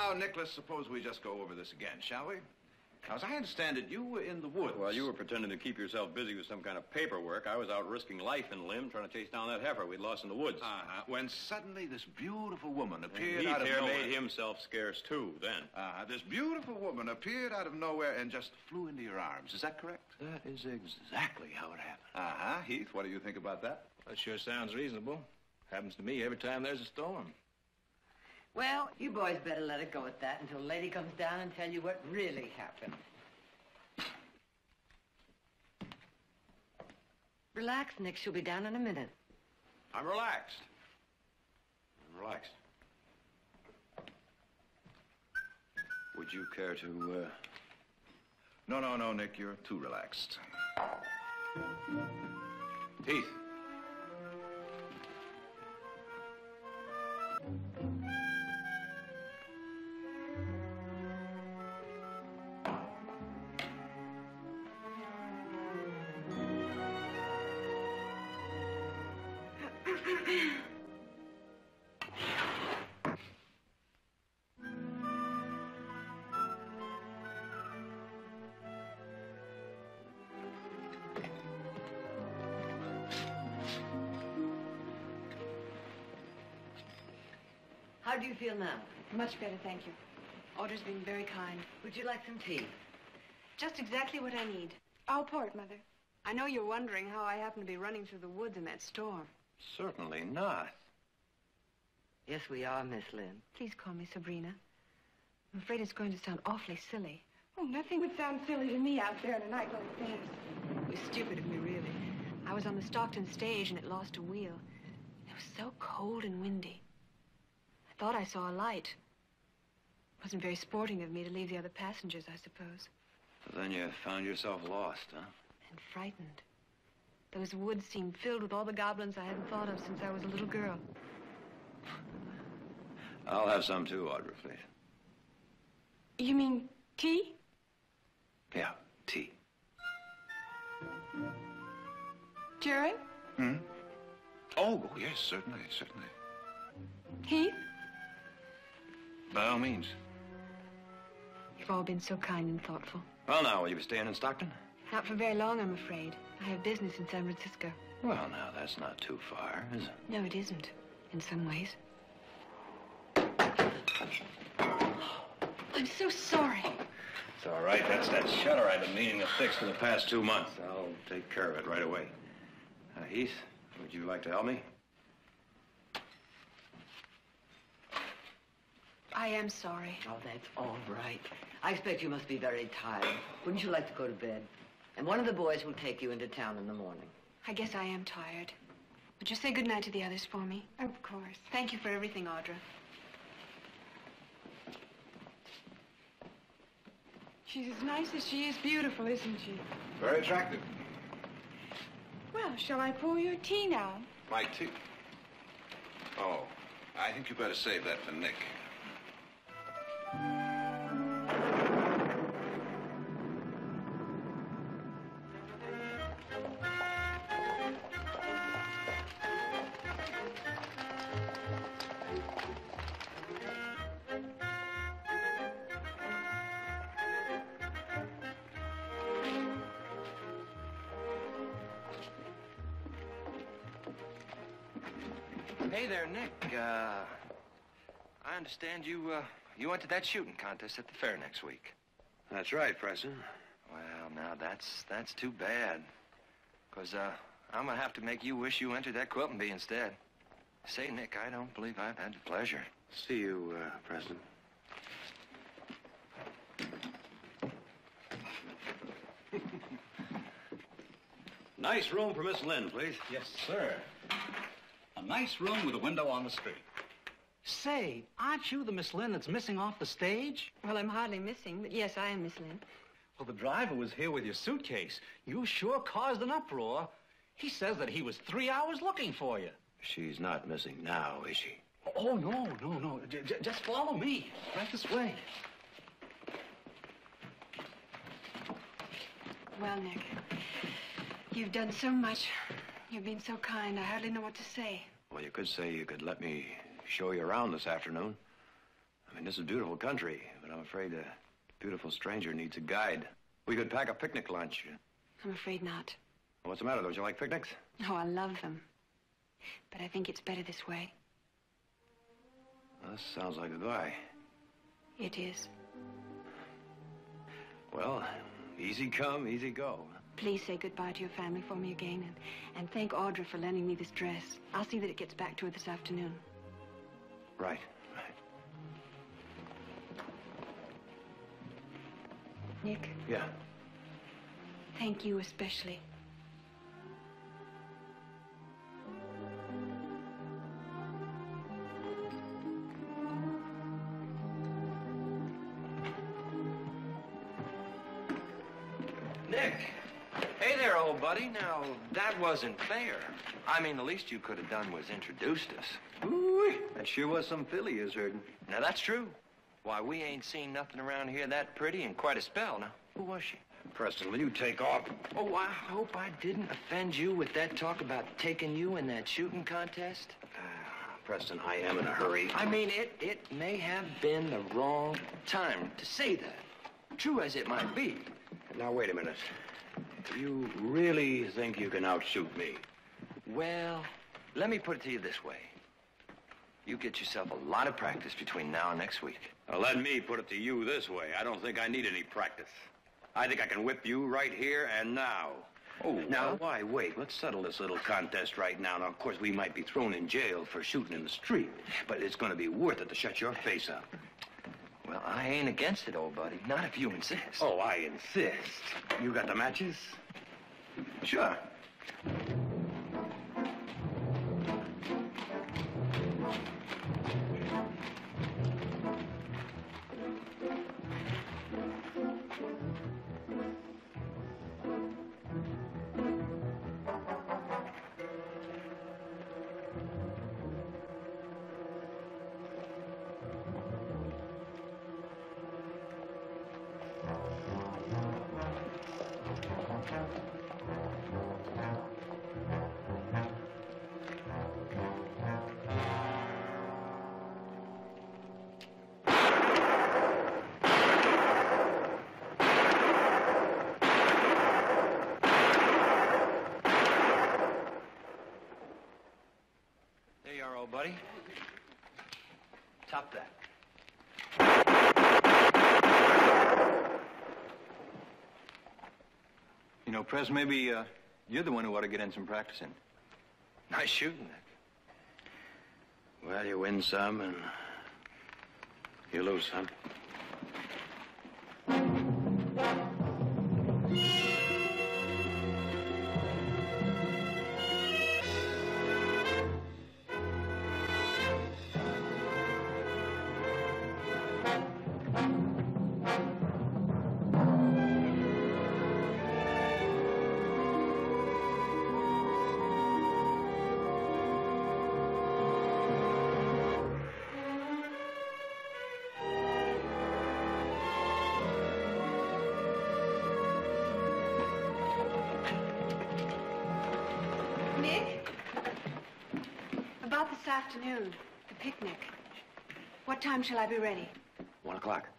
Now, Nicholas, suppose we just go over this again, shall we? Now, as I understand it, you were in the woods. Well, you were pretending to keep yourself busy with some kind of paperwork. I was out risking life and limb trying to chase down that heifer we'd lost in the woods. When suddenly this beautiful woman appeared Heath out of here nowhere. made himself scarce, too, then. This beautiful woman appeared out of nowhere and just flew into your arms. Is that correct? That is exactly how it happened. Heath, what do you think about that? That sure sounds reasonable. Happens to me every time there's a storm. Well, you boys better let it go at that until Lady comes down and tell you what really happened. Relax, Nick. She'll be down in a minute. I'm relaxed. I'm relaxed. Would you care to, No, Nick, you're too relaxed. Heath. How do you feel now? Much better, thank you. Audra's been very kind. Would you like some tea? Just exactly what I need. I'll pour it, Mother. I know you're wondering how I happen to be running through the woods in that storm. Certainly not. Yes, we are, Miss Lynn. Please call me Sabrina. I'm afraid it's going to sound awfully silly. Oh, nothing would sound silly to me out there on a night like this. It was stupid of me, really. I was on the Stockton stage and it lost a wheel. It was so cold and windy. I thought I saw a light. It wasn't very sporting of me to leave the other passengers, I suppose. But then you found yourself lost, huh? And frightened. Those woods seemed filled with all the goblins I hadn't thought of since I was a little girl. I'll have some too, Audra, please. You mean tea? Yeah, tea. Jerry? Oh, yes, certainly. Heath? By all means. You've all been so kind and thoughtful. Well, now, will you be staying in Stockton? Not for very long, I'm afraid. I have business in San Francisco. Well, now, that's not too far, is it? No, it isn't, in some ways. I'm so sorry. It's all right. That's that shutter I've been meaning to fix for the past 2 months. I'll take care of it right away. Heath, would you like to help me? I am sorry. Oh, that's all right. I expect you must be very tired. Wouldn't you like to go to bed? And one of the boys will take you into town in the morning. I guess I am tired. Would you say goodnight to the others for me? Of course. Thank you for everything, Audra. She's as nice as she is beautiful, isn't she? Very attractive. Well, shall I pour your tea now? My tea? Oh, I think you better save that for Nick. Hey there, Nick. I understand you went to that shooting contest at the fair next week. That's right, Preston. Well, now, that's too bad. Because, I'm gonna have to make you wish you entered that quilting bee instead. Say, Nick, I don't believe I've had the pleasure. See you, Preston. Nice room for Miss Lynn, please. Yes, sir. A nice room with a window on the street. Say, aren't you the Miss Lynn that's missing off the stage? Well, I'm hardly missing, but yes, I am Miss Lynn. Well, the driver was here with your suitcase. You sure caused an uproar. He says that he was 3 hours looking for you. She's not missing now, is she? Oh, no. Just follow me. Right this way. Well, Nick, you've done so much. You've been so kind, I hardly know what to say. Well, you could say you could let me show you around this afternoon. I mean, this is beautiful country, but I'm afraid a beautiful stranger needs a guide. We could pack a picnic lunch. I'm afraid not. What's the matter? Don't you like picnics? Oh, I love them. But I think it's better this way. Well, this sounds like a guy. It is. Well, easy come, easy go. Please say goodbye to your family for me again, and thank Audra for lending me this dress. I'll see that it gets back to her this afternoon. Right. Nick? Yeah. Thank you especially. Nick. Hey there, old buddy. Now, that wasn't fair. I mean, the least you could have done was introduced us. Ooh, that sure was some filly you was herding. Now, that's true. Why, we ain't seen nothing around here that pretty in quite a spell. Now, who was she? Preston, will you take off? Oh, I hope I didn't offend you with that talk about taking you in that shooting contest. Preston, I am in a hurry. I mean, it may have been the wrong time to say that. True as it might be. Now, wait a minute. You really think you can outshoot me? Well, let me put it to you this way. You get yourself a lot of practice between now and next week. Now, let me put it to you this way. I don't think I need any practice. I think I can whip you right here and now. Oh, now, why wait? Let's settle this little contest right now. Now, of course, we might be thrown in jail for shooting in the street, but it's going to be worth it to shut your face up. Well, I ain't against it, old buddy. Not if you insist. Oh, I insist. You got the matches? Sure. Buddy. Top that. You know, Pres, maybe you're the one who ought to get in some practice in. Nice shooting, Nick. Well, you win some and you lose some. This afternoon, the picnic. What time shall I be ready? 1 o'clock.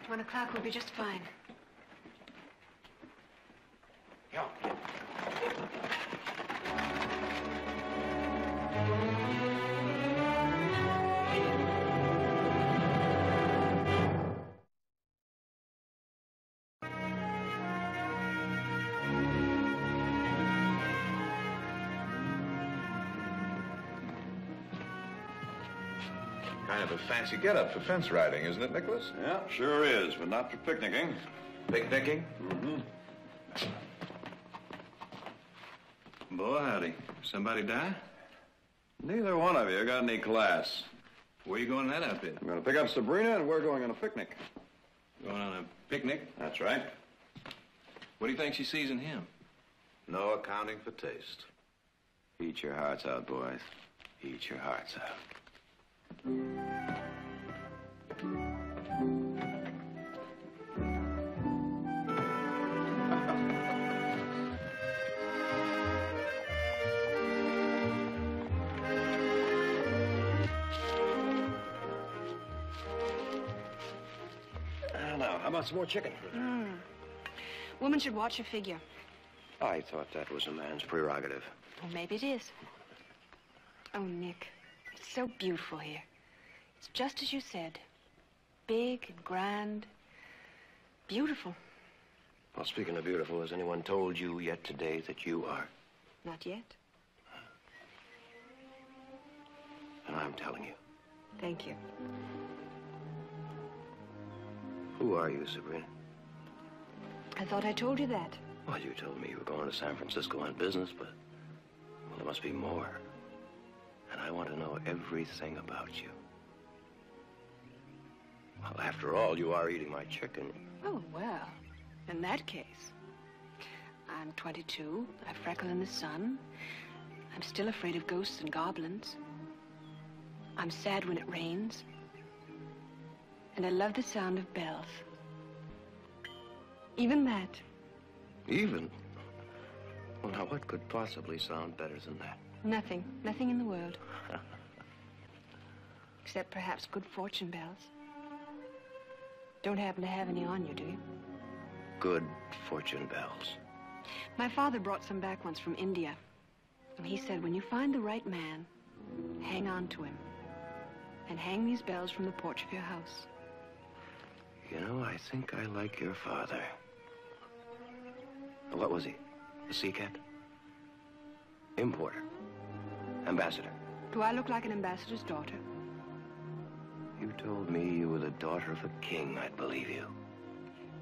1 o'clock will be just fine. Yo. Kind of a fancy getup for fence riding, isn't it, Nicholas? Yeah, sure is, but not for picnicking. Picnicking? Mm-hmm. Boy, howdy. Somebody die? Neither one of you got any class. Where you going in that outfit? I'm going to pick up Sabrina, and we're going on a picnic. Going on a picnic? That's right. What do you think she sees in him? No accounting for taste. Eat your hearts out, boys. Eat your hearts out. How about some more chicken? Woman should watch her figure. I thought that was a man's prerogative. Well, maybe it is. Oh, Nick, it's so beautiful here. It's just as you said. Big and grand. Beautiful. Well, speaking of beautiful, has anyone told you yet today that you are? Not yet. And I'm telling you. Thank you. Who are you, Sabrina? I thought I told you that. Well, you told me you were going to San Francisco on business, but well, there must be more. And I want to know everything about you. Well, after all, you are eating my chicken. Oh, well, in that case, I'm 22, I freckle in the sun, I'm still afraid of ghosts and goblins, I'm sad when it rains, and I love the sound of bells. Even that. Even? Well, now, what could possibly sound better than that? Nothing. Nothing in the world. Except perhaps good fortune bells. Don't happen to have any on you, do you? Good fortune bells. My father brought some back once from India. And he said, when you find the right man, hang on to him. And hang these bells from the porch of your house. You know, I think I like your father. What was he? A sea captain? Importer? Ambassador? Do I look like an ambassador's daughter? You told me you were the daughter of a king. I'd believe you.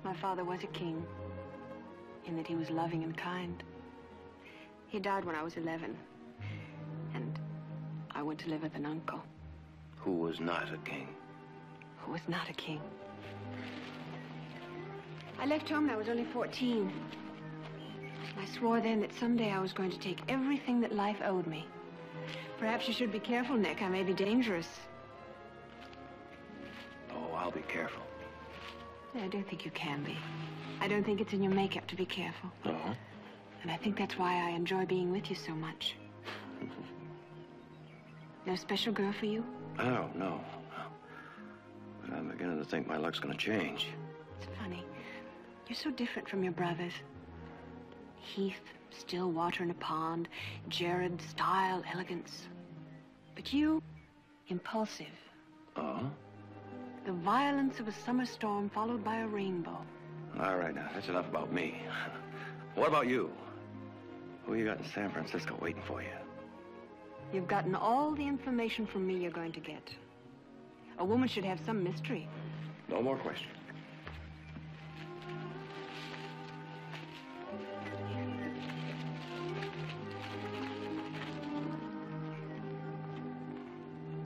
My father was a king, in that he was loving and kind. He died when I was 11, and I went to live with an uncle. Who was not a king? Who was not a king. I left home when I was only 14. I swore then that someday I was going to take everything that life owed me. Perhaps you should be careful, Nick. I may be dangerous. Oh, I'll be careful. I don't think you can be. I don't think it's in your makeup to be careful. Uh-huh. And I think that's why I enjoy being with you so much. No special girl for you? Oh, no. But I'm beginning to think my luck's going to change. It's funny. You're so different from your brothers. Heath, still water in a pond. Jared, style, elegance. But you, impulsive. Oh? The violence of a summer storm followed by a rainbow. All right, now, that's enough about me. What about you? Who you got in San Francisco waiting for you? You've gotten all the information from me you're going to get. A woman should have some mystery. No more questions.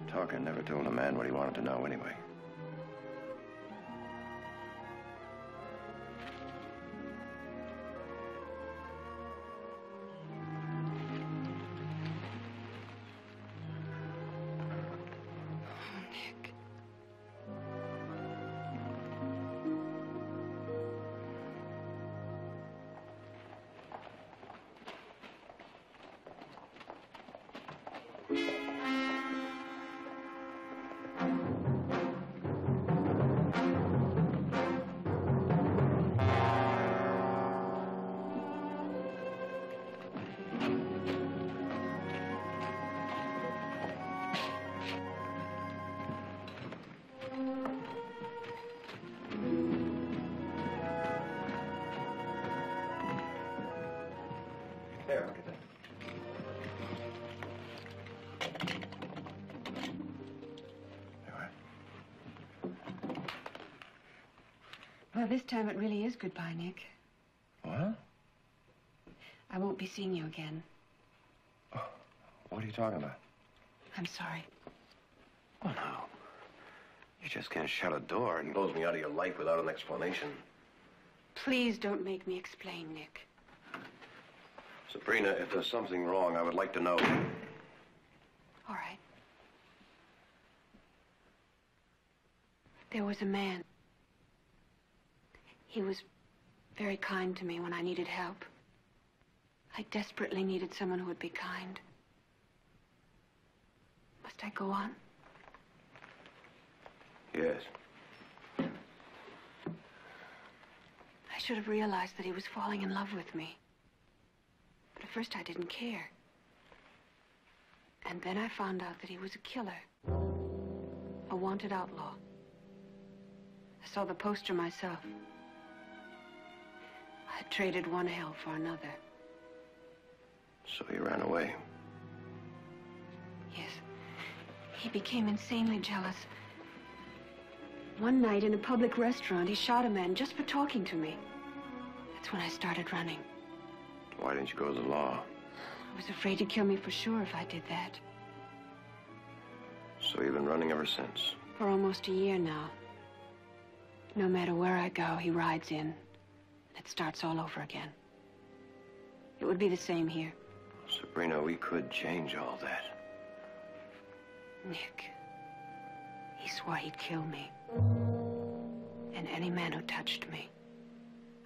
Talker never told a man what he wanted to know anyway. There, look at that. Well, this time it really is goodbye, Nick. What? I won't be seeing you again. What are you talking about? I'm sorry. Oh, no. You just can't shut a door and close me out of your life without an explanation. Please don't make me explain, Nick. Sabrina, if there's something wrong, I would like to know. All right. There was a man. He was very kind to me when I needed help. I desperately needed someone who would be kind. Must I go on? Yes. I should have realized that he was falling in love with me. But at first I didn't care. And then I found out that he was a killer. A wanted outlaw. I saw the poster myself. I traded one hell for another. So you ran away? Yes. He became insanely jealous. One night in a public restaurant, he shot a man just for talking to me. That's when I started running. Why didn't you go to the law? I was afraid he'd kill me for sure if I did that. So you've been running ever since? For almost a year now. No matter where I go, he rides in. It starts all over again. It would be the same here. Sabrina, we could change all that. Nick, he swore he'd kill me. And any man who touched me.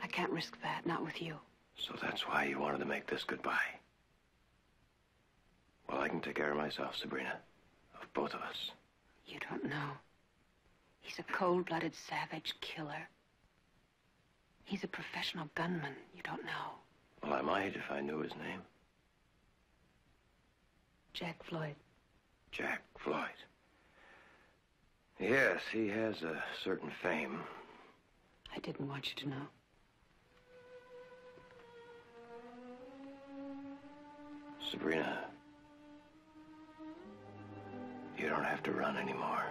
I can't risk that, not with you. So that's why you wanted to make this goodbye. Well, I can take care of myself, Sabrina. Of both of us. You don't know. He's a cold-blooded savage killer. He's a professional gunman. You don't know. Well, I might if I knew his name. Jack Floyd. Jack Floyd. Yes, he has a certain fame. I didn't want you to know. Sabrina, you don't have to run anymore.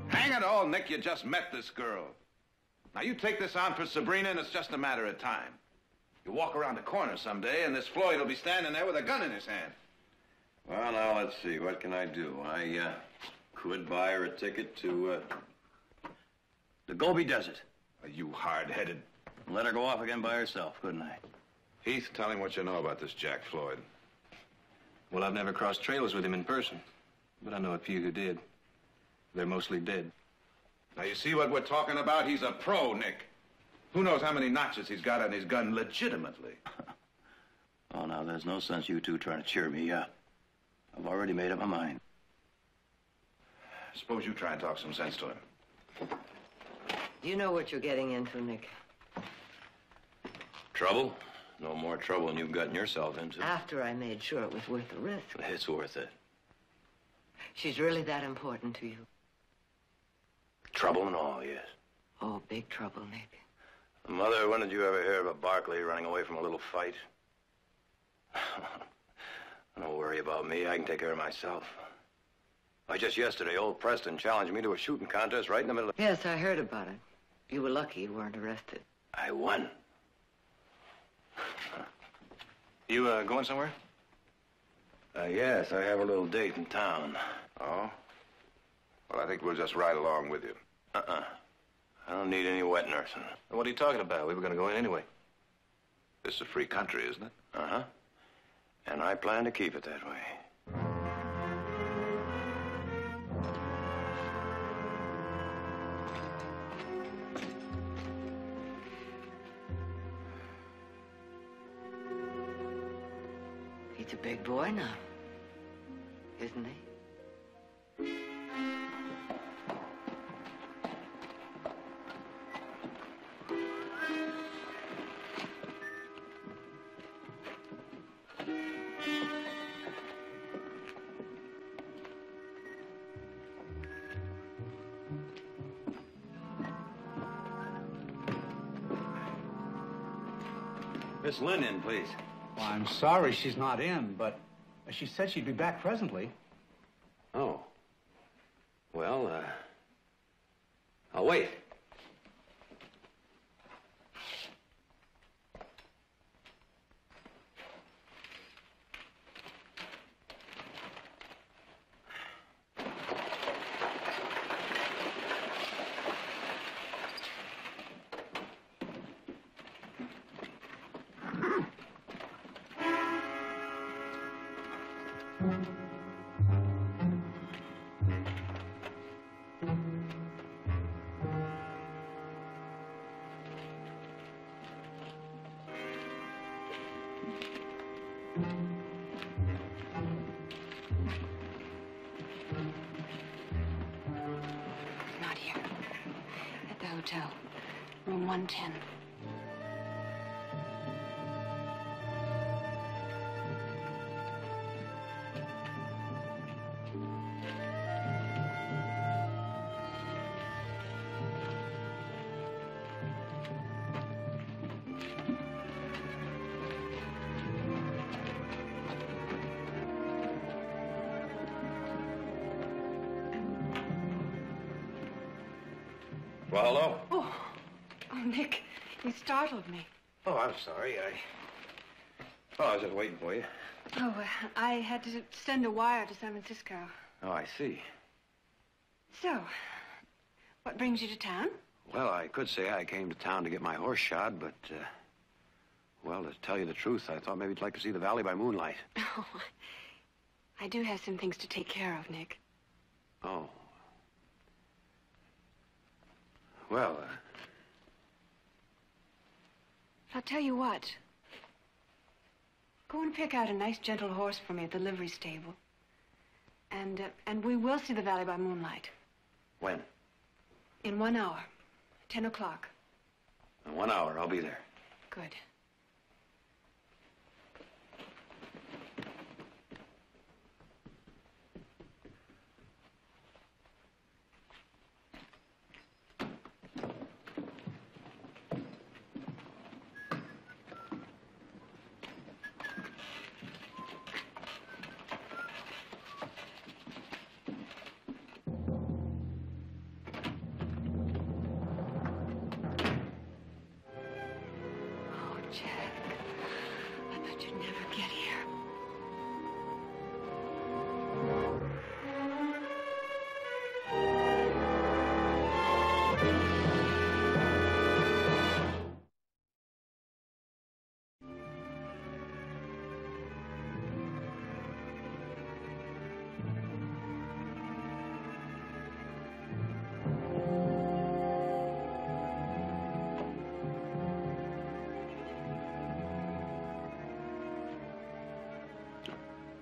Hang it all, Nick, you just met this girl. Now, you take this on for Sabrina, and it's just a matter of time. You walk around the corner someday, and this Floyd will be standing there with a gun in his hand. Well, now, let's see. What can I do? I could buy her a ticket to the Gobi Desert. Are you hard-headed? Let her go off again by herself, couldn't I? Heath, tell him what you know about this Jack Floyd. Well, I've never crossed trailers with him in person, but I know a few who did. They're mostly dead. Now, you see what we're talking about? He's a pro, Nick. Who knows how many notches he's got on his gun legitimately? Oh, now, there's no sense you two trying to cheer me up. I've already made up my mind. Suppose you try and talk some sense to him. You know what you're getting into, Nick. Trouble? No more trouble than you've gotten yourself into. After I made sure it was worth the risk. It's worth it. She's really that important to you? Trouble and all, yes. Oh, big trouble, Nick. Mother, when did you ever hear of a Barkley running away from a little fight? Don't worry about me. I can take care of myself. Why, just yesterday, old Preston challenged me to a shooting contest right in the middle of... Yes, I heard about it. You were lucky you weren't arrested. I won. You, going somewhere? Yes, I have a little date in town. Oh? Well, I think we'll just ride along with you. I don't need any wet nursing. What are you talking about? We were going to go in anyway. This is a free country, isn't it? Uh-huh. And I plan to keep it that way. He's a big boy now, isn't he? Miss Lynn in, please. Well, I'm sorry she's not in, but she said she'd be back presently. Oh. Well, I'll wait. hotel, room 110. Well, hello. Oh, Nick, you startled me. Oh, I'm sorry. I was just waiting for you. Oh, I had to send a wire to San Francisco. Oh, I see. So, what brings you to town? Well, I could say I came to town to get my horse shod, but, well, to tell you the truth, I thought maybe you'd like to see the valley by moonlight. Oh, I do have some things to take care of, Nick. Oh. Well, I'll tell you what. Go and pick out a nice, gentle horse for me at the livery stable. And we will see the valley by moonlight. when? In 1 hour. 10 o'clock. In 1 hour, I'll be there. Good.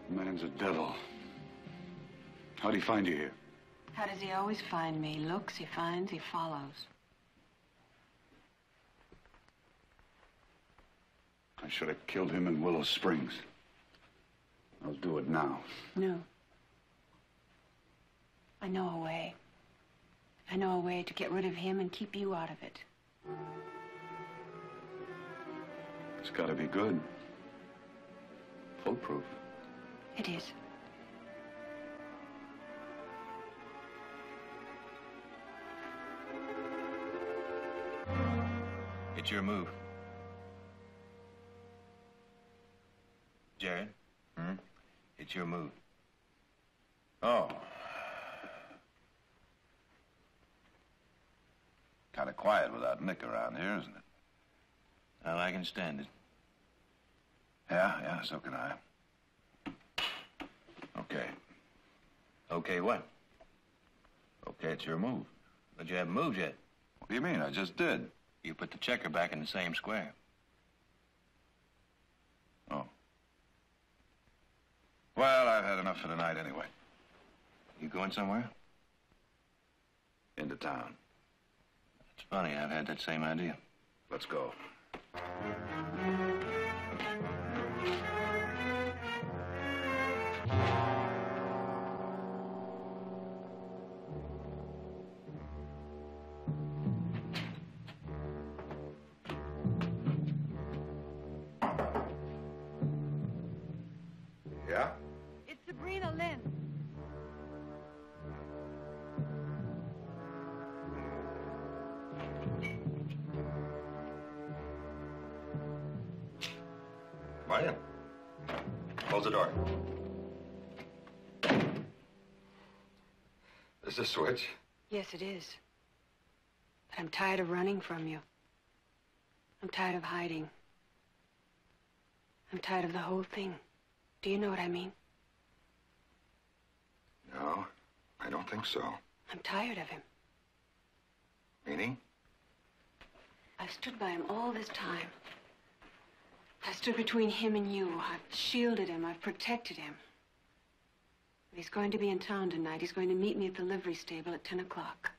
The man's a devil. How'd he find you here? How does he always find me? He looks, he finds, he follows. I should have killed him in Willow Springs. I'll do it now. No. I know a way. I know a way to get rid of him and keep you out of it. It's gotta be good. Foolproof. It is. It's your move. Jared? It's your move. Oh. Kind of quiet without Nick around here, isn't it? Well, I can stand it. Yeah, so can I. Okay. Okay, what? Okay, it's your move. But you haven't moved yet. What do you mean? I just did. You put the checker back in the same square. Oh. Well, I've had enough for tonight anyway. You going somewhere? Into town. It's funny, I've had that same idea. Let's go. Yeah? It's Sabrina Lynn. Come in. Close the door. Is this a switch? Yes, it is. But I'm tired of running from you. I'm tired of hiding. I'm tired of the whole thing. Do you know what I mean? No, I don't think so. I'm tired of him. Meaning? I've stood by him all this time. I stood between him and you. I've shielded him. I've protected him. He's going to be in town tonight. He's going to meet me at the livery stable at 10 o'clock.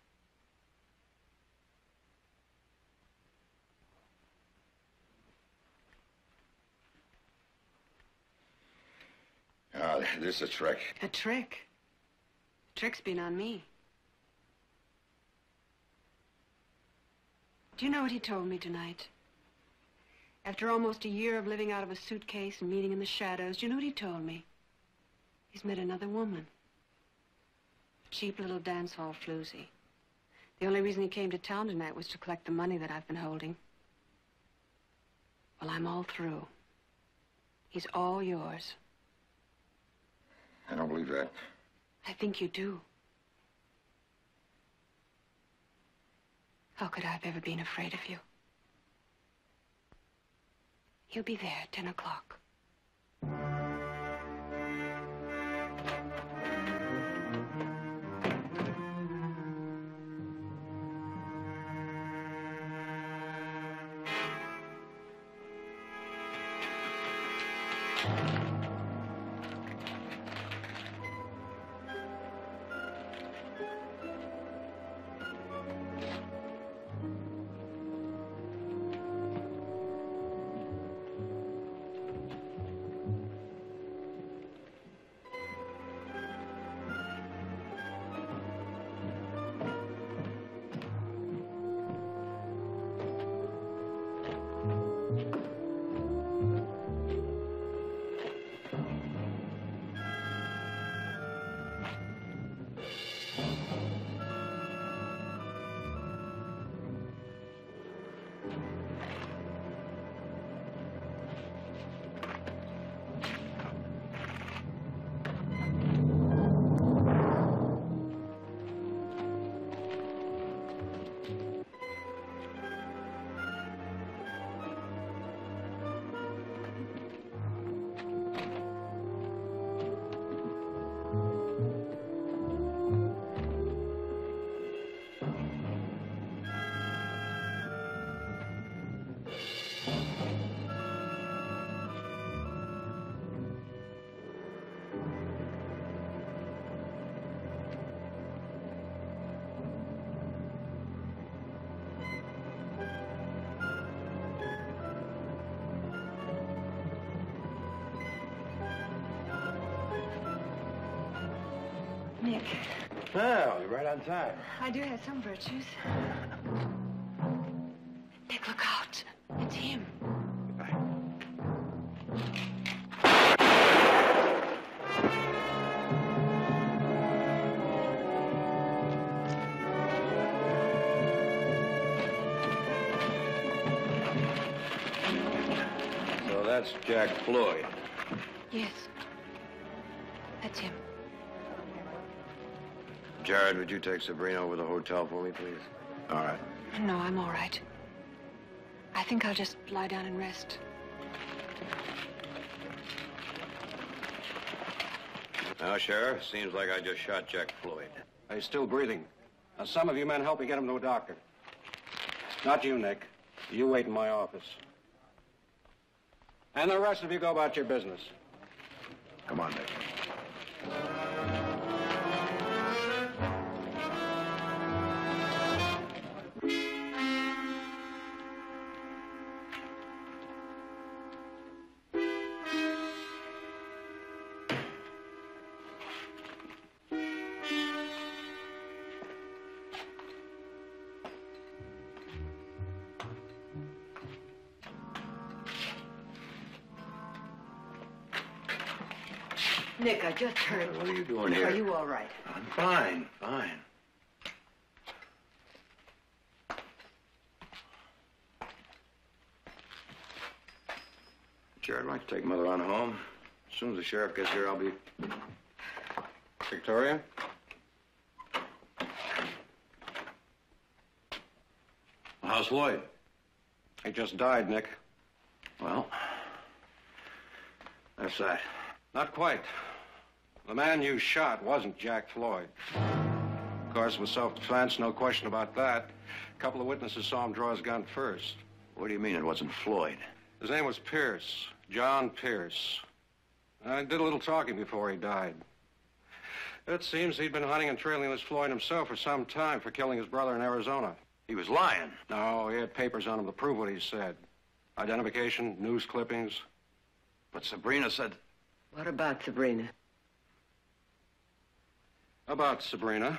Oh, this is a trick. A trick? The trick's been on me. Do you know what he told me tonight? After almost a year of living out of a suitcase and meeting in the shadows, do you know what he told me? He's met another woman. A cheap little dance hall floozy. The only reason he came to town tonight was to collect the money that I've been holding. Well, I'm all through. He's all yours. I don't believe that. I think you do. How could I have ever been afraid of you? He'll be there at 10 o'clock. Nick. Well, you're right on time. I do have some virtues. Nick, look out. It's him. So that's Jack Floyd. Yes. That's him. Jared, would you take Sabrina over to the hotel for me, please? All right. No, I'm all right. I think I'll just lie down and rest. Now, Sheriff, seems like I just shot Jack Floyd. He's still breathing. Now, some of you men help me get him to a doctor. Not you, Nick. You wait in my office. And the rest of you go about your business. Come on, Nick. Nick, I just heard. What are you doing here? Are you all right? I'm fine, fine. Jared, why don't you take Mother on home? As soon as the sheriff gets here, I'll be... Victoria? How's Floyd? He just died, Nick. Well, that's that. Not quite. The man you shot wasn't Jack Floyd. Of course, it was self-defense, no question about that. A couple of witnesses saw him draw his gun first. What do you mean it wasn't Floyd? His name was Pierce, John Pierce. I did a little talking before he died. It seems he'd been hunting and trailing this Floyd himself for some time for killing his brother in Arizona. He was lying. No, he had papers on him to prove what he said. Identification, news clippings. But Sabrina said... What about Sabrina? About Sabrina.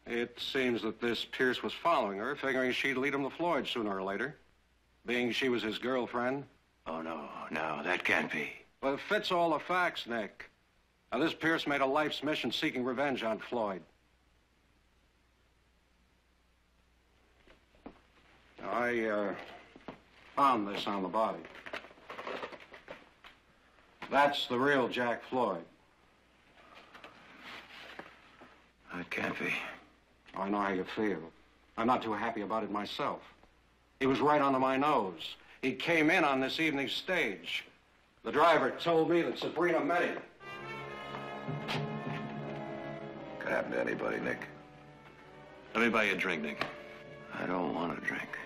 It seems that this Pierce was following her, figuring she'd lead him to Floyd sooner or later. Being she was his girlfriend. Oh, no, that can't be. Well, it fits all the facts, Nick. Now, this Pierce made a life's mission seeking revenge on Floyd. Now, I found this on the body. That's the real Jack Floyd. That can't be. I know how you feel. I'm not too happy about it myself. He was right under my nose. He came in on this evening's stage. The driver told me that Sabrina met him. Could happen to anybody, Nick. Let me buy you a drink, Nick. I don't want a drink.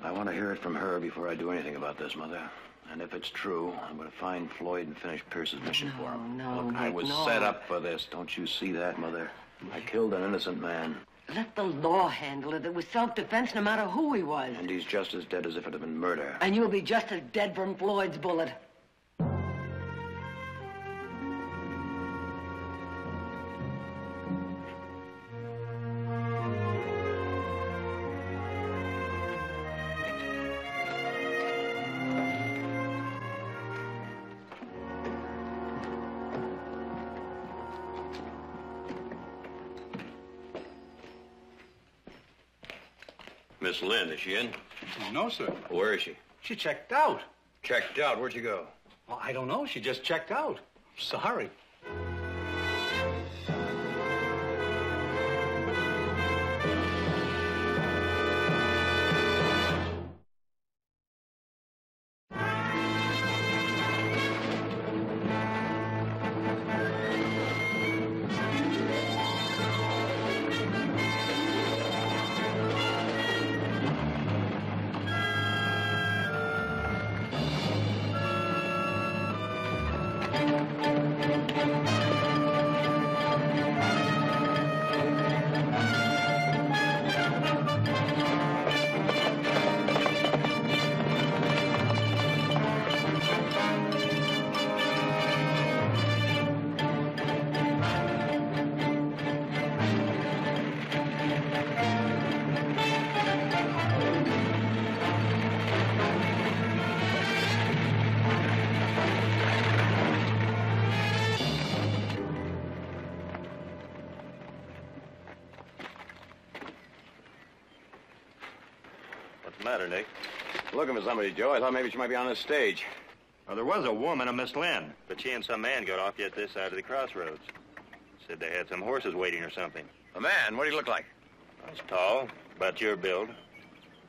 I want to hear it from her before I do anything about this, Mother. And if it's true, I'm going to find Floyd and finish Pierce's mission for him. No, Look, Nick, I was no. set up for this. Don't you see that, Mother? I killed an innocent man. Let the law handle it. It was self-defense no matter who he was. And he's just as dead as if it had been murder. And you'll be just as dead from Floyd's bullet. Miss Lynn, is she in? No, sir. Where is she? She checked out. Checked out. Where'd she go? Well, I don't know. She just checked out. Sorry. What's the matter, Nick? Looking for somebody, Joe. I thought maybe she might be on this stage. Well, there was a woman, a Miss Lynn, but she and some man got off yet this side of the crossroads. Said they had some horses waiting or something. A man? What do you look like? He's tall, about your build.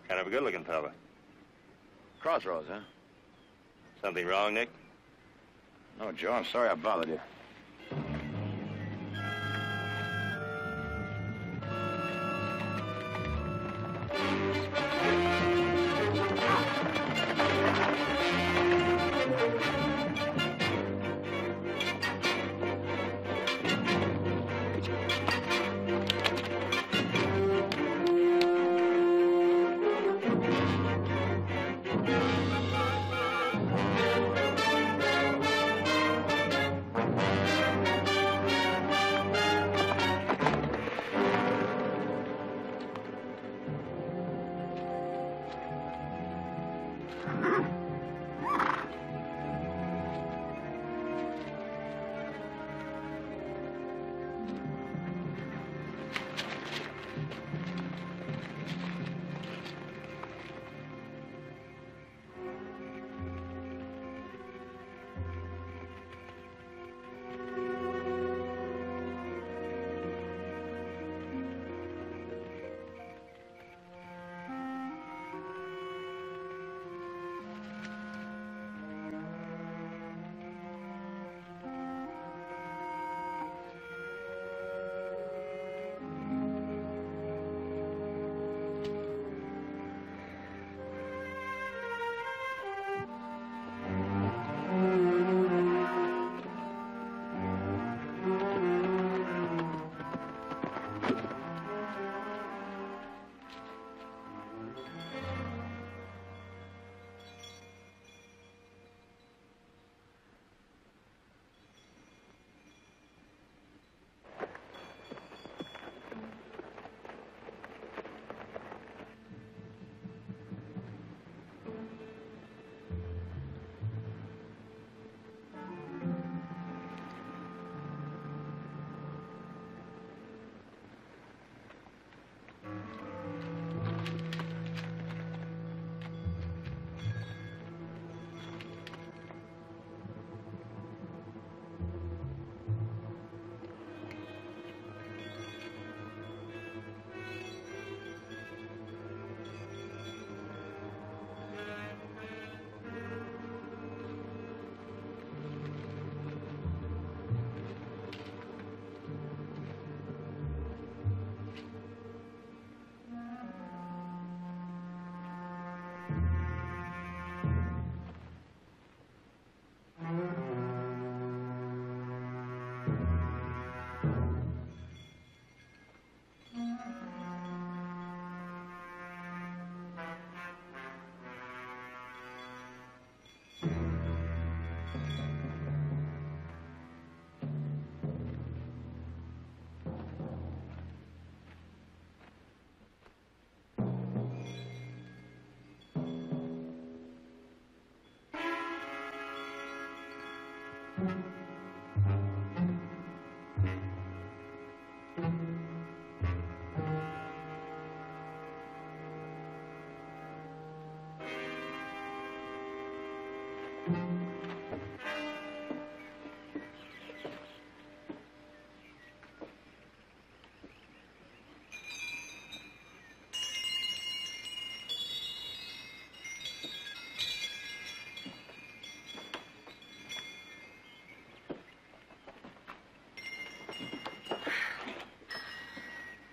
Kind of a good-looking fella. Crossroads, huh? Something wrong, Nick? No, Joe, I'm sorry I bothered you.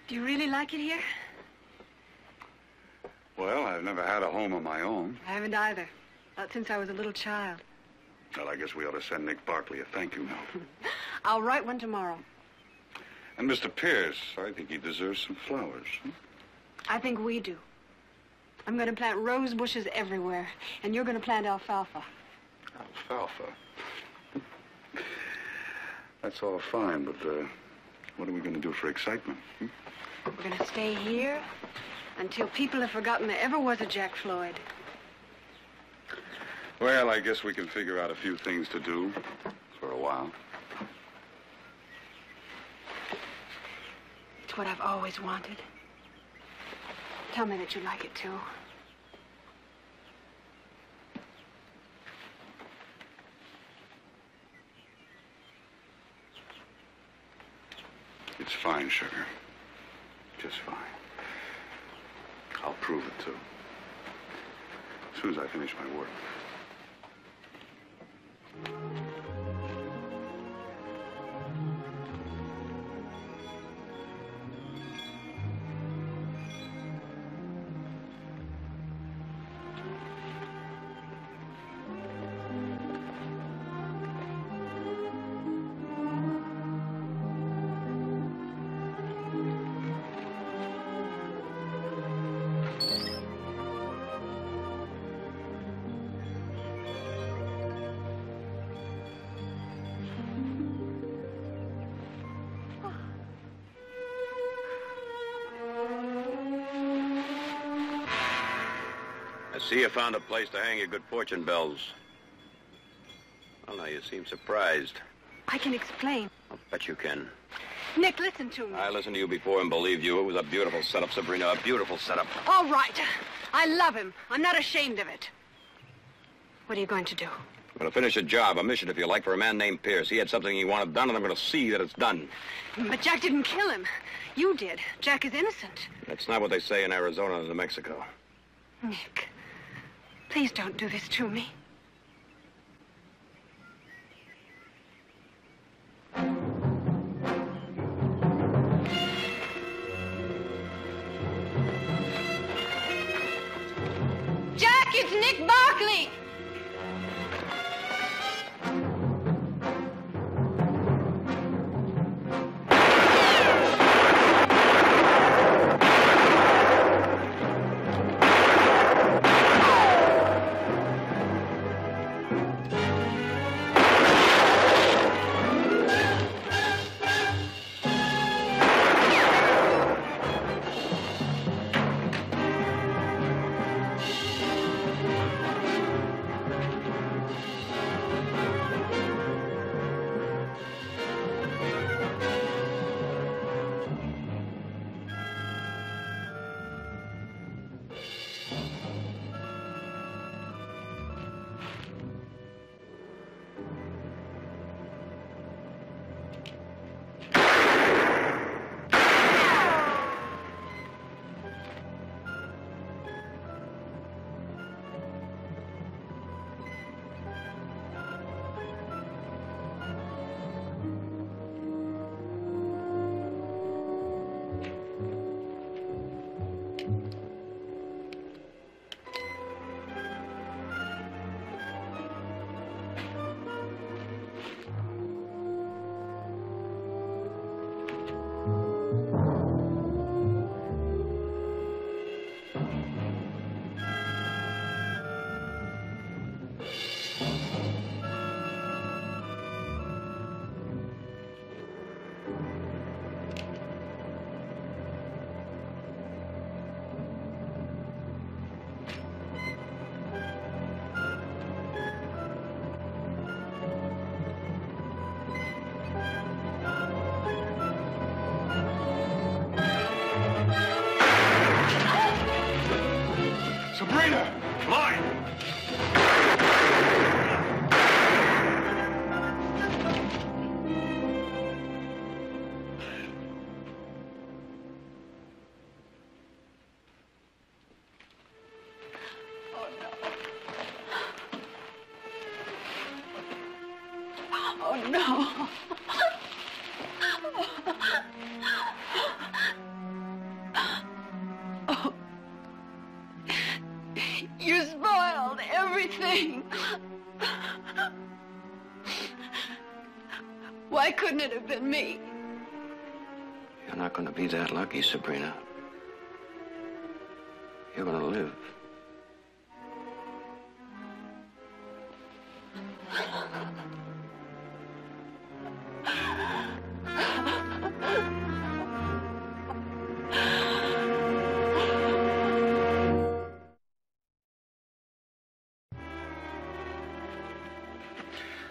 Do you really like it here? Well, I've never had a home of my own. I haven't either. Not since I was a little child. Well, I guess we ought to send Nick Barkley a thank you note. I'll write one tomorrow. And Mr. Pierce, I think he deserves some flowers. I think we do. I'm going to plant rose bushes everywhere, and you're going to plant alfalfa. Alfalfa? That's all fine, but what are we going to do for excitement? We're going to stay here until people have forgotten there ever was a Jack Floyd. Well, I guess we can figure out a few things to do for a while. It's what I've always wanted. Tell me that you like it, too. It's fine, sugar. Just fine. I'll prove it, too. As soon as I finish my work. I see you found a place to hang your good fortune bells. Well, now you seem surprised. I can explain. I'll bet you can. Nick, listen to me. I listened to you before and believed you. It was a beautiful setup, Sabrina, a beautiful setup. All right. I love him. I'm not ashamed of it. What are you going to do? I'm going to finish a job, a mission, if you like, for a man named Pierce. He had something he wanted done, and I'm going to see that it's done. But Jack didn't kill him. You did. Jack is innocent. That's not what they say in Arizona and New Mexico. Nick, please don't do this to me. Jack, it's Nick Barkley! no. Oh. You spoiled everything. Why couldn't it have been me? You're not going to be that lucky, Sabrina. You're going to live.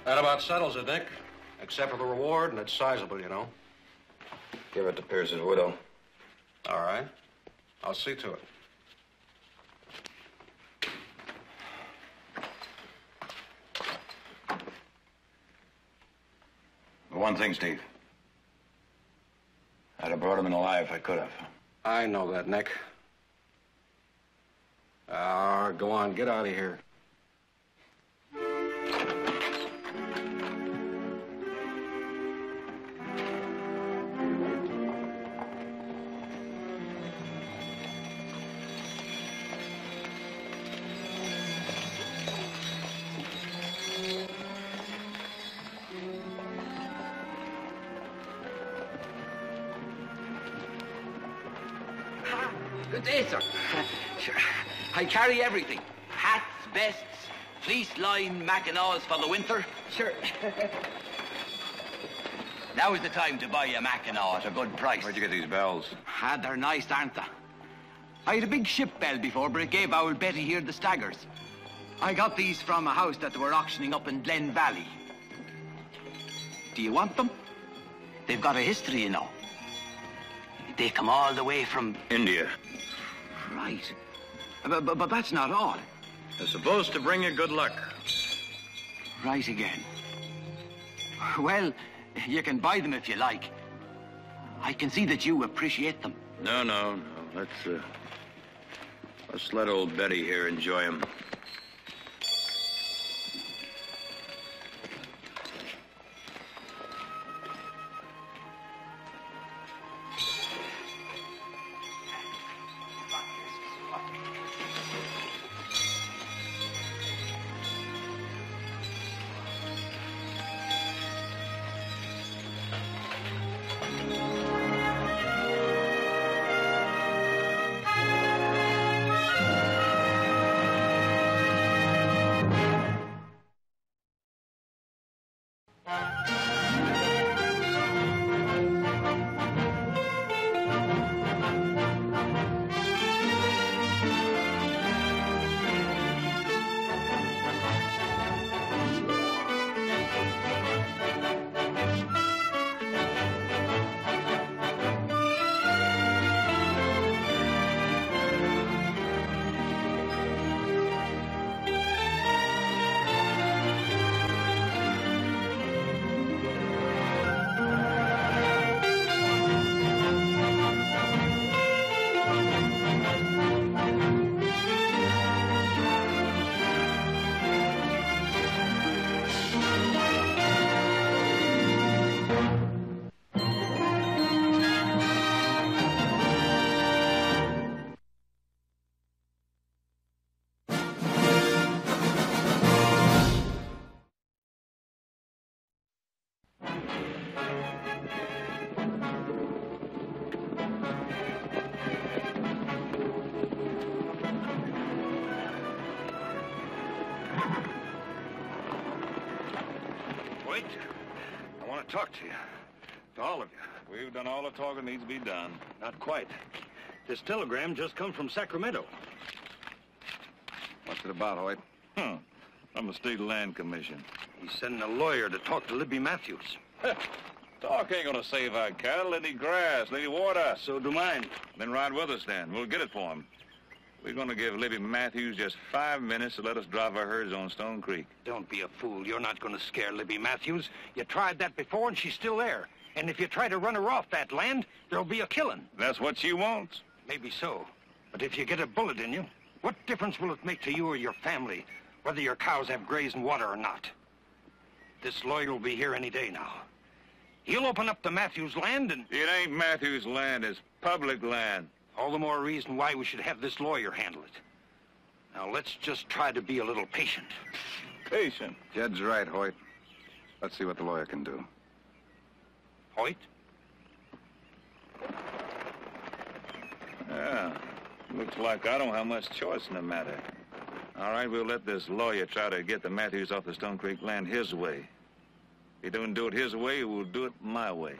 That about settles it, Nick. Except for the reward, and it's sizable, you know. Give it to Pierce's widow. All right. I'll see to it. One thing, Steve. I'd have brought him in alive if I could have. I know that, Nick. Go on, get out of here. Good day, sir. Sure. I carry everything. Hats, vests, fleece-lined mackinaws for the winter. Sure. Now is the time to buy a mackinaw at a good price. Where'd you get these bells? They're nice, aren't they? I had a big ship bell before, but it gave old Betty here the staggers. I got these from a house that they were auctioning up in Glen Valley. Do you want them? They've got a history, you know. They come all the way from... India. Right. But that's not all. They're supposed to bring you good luck. Right again. Well, you can buy them if you like. I can see that you appreciate them. No. Let's let old Betty here enjoy them. Wait. I want to talk to you. To all of you. We've done all the talking needs to be done. Not quite. This telegram just come from Sacramento. What's it about, Hoyt? From the State Land Commission. He's sending a lawyer to talk to Libby Matthews. Talk ain't gonna save our cattle. They need grass. They need water. So do mine. Then ride with us, then. We'll get it for him. We're gonna give Libby Matthews just 5 minutes to let us drive our herds on Stone Creek. Don't be a fool. You're not going to scare Libby Matthews. You tried that before, and she's still there. And if you try to run her off that land, there'll be a killing. That's what she wants. Maybe so. But if you get a bullet in you, what difference will it make to you or your family whether your cows have graze and water or not? This lawyer will be here any day now. He'll open up the Matthews land and... It ain't Matthews' land. It's public land. All the more reason why we should have this lawyer handle it. Now, let's just try to be a little patient. Patient? Jed's right, Hoyt. Let's see what the lawyer can do. Hoyt? Yeah. Looks like I don't have much choice in the matter. All right, we'll let this lawyer try to get the Matthews off the Stone Creek land his way. If he don't do it his way, we'll do it my way.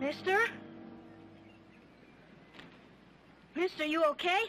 Mister? Mister, you okay?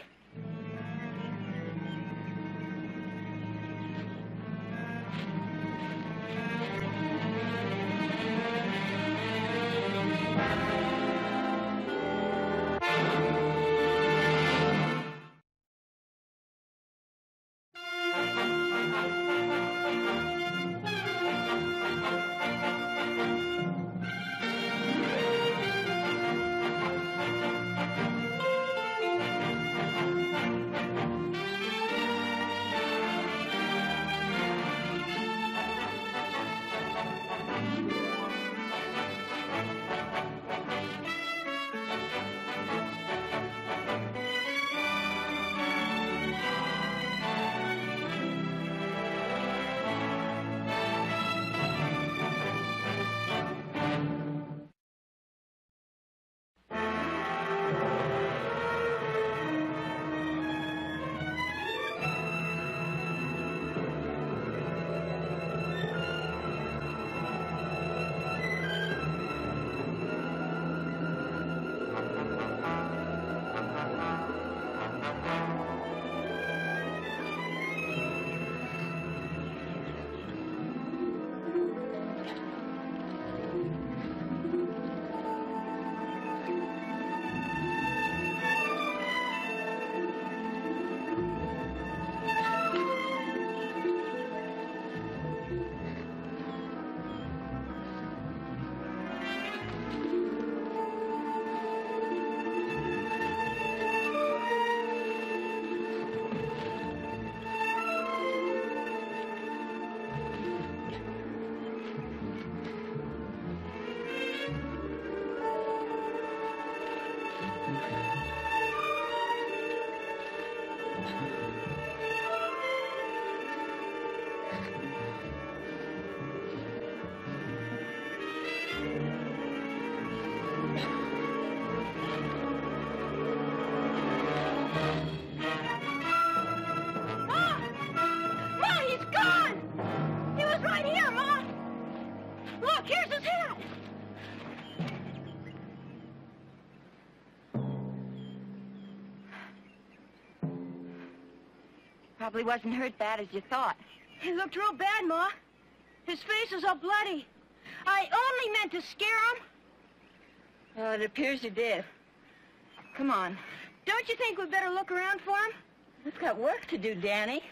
Probably wasn't hurt bad as you thought. He looked real bad, Ma. His face is all bloody. I only meant to scare him. Well, it appears you did. Come on. Don't you think we'd better look around for him? We've got work to do, Danny.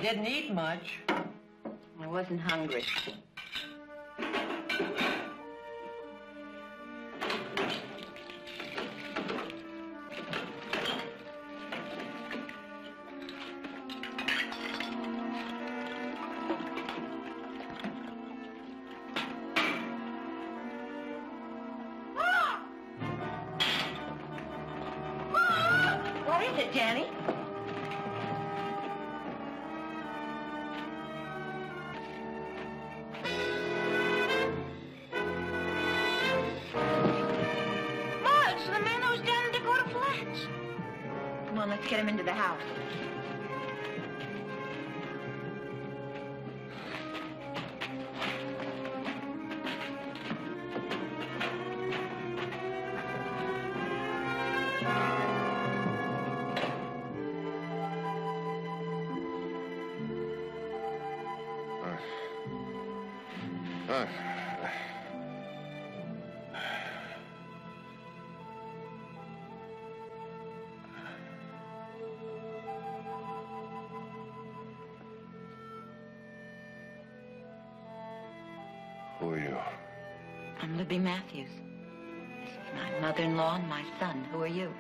didn't eat much. I wasn't hungry. What is it, Danny? Ma, it's the man that was down in Dakota Flats. Come on, let's get him into the house. Who are you? I'm Libby Matthews. This is my mother-in-law and my son. Who are you?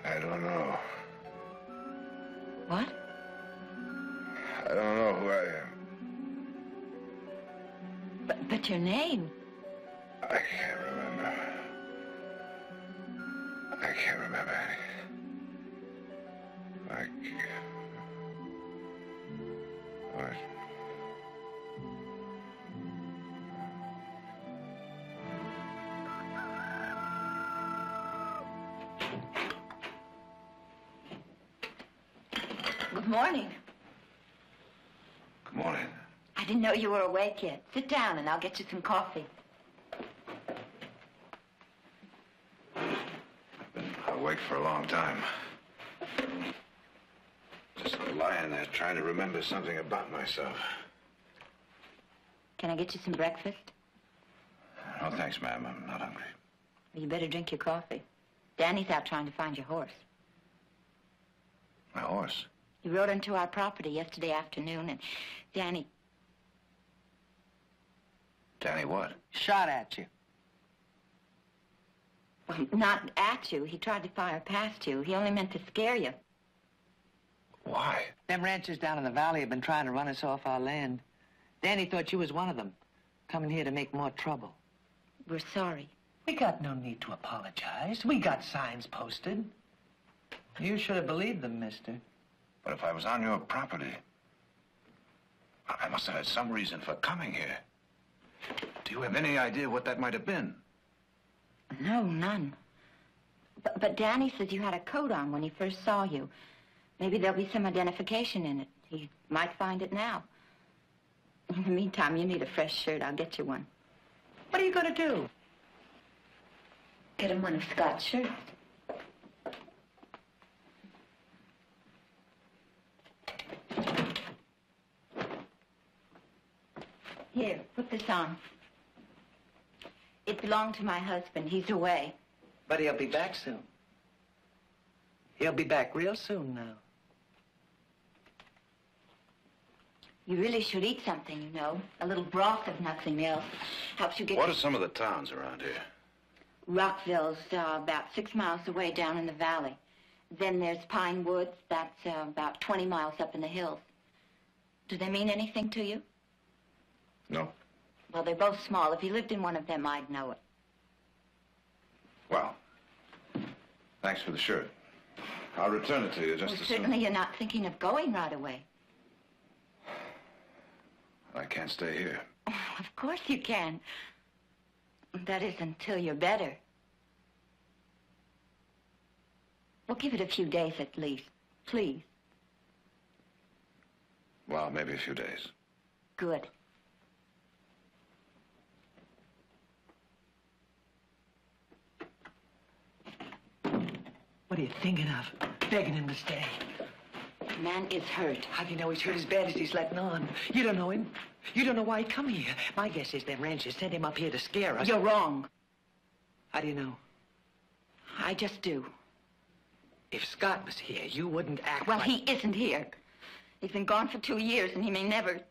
I don't know. What? I don't know who I am. But your name? I can't remember. I can't remember anything. I can't. What? Good morning. Good morning. I didn't know you were awake yet. Sit down and I'll get you some coffee. Awake for a long time. Just lying there trying to remember something about myself. Can I get you some breakfast? No, thanks, ma'am. I'm not hungry. Well, you better drink your coffee. Danny's out trying to find your horse. My horse? He rode into our property yesterday afternoon, and Danny... Danny what? Shot at you. Well, not at you. He tried to fire past you. He only meant to scare you. Why? Them ranchers down in the valley have been trying to run us off our land. Danny thought you was one of them, coming here to make more trouble. We're sorry. We got no need to apologize. We got signs posted. You should have believed them, mister. But if I was on your property, I must have had some reason for coming here. Do you have any idea what that might have been? No, none. But Danny says you had a coat on when he first saw you. Maybe there'll be some identification in it. He might find it now. In the meantime, you need a fresh shirt. I'll get you one. What are you going to do? Get him one of Scott's shirts. Here, put this on. It belonged to my husband. He's away. But he'll be back soon. He'll be back real soon now. You really should eat something, you know. A little broth, if nothing else. Helps you get... What are some of the towns around here? Rockville's about 6 miles away down in the valley. Then there's Pine Woods. That's about 20 miles up in the hills. Do they mean anything to you? No. Well, they're both small. If you lived in one of them, I'd know it. Well, thanks for the shirt. I'll return it to you just as soon. Certainly you're not thinking of going right away. I can't stay here. Oh, of course you can. That is until you're better. Well, give it a few days at least. Please. Well, maybe a few days. Good. What are you thinking of? Begging him to stay. The man is hurt. How do you know he's hurt as bad as he's letting on? You don't know him. You don't know why he come here. My guess is them ranchers sent him up here to scare us. You're wrong. How do you know? I just do. If Scott was here, you wouldn't act Well, like... he isn't here. He's been gone for 2 years, and he may never...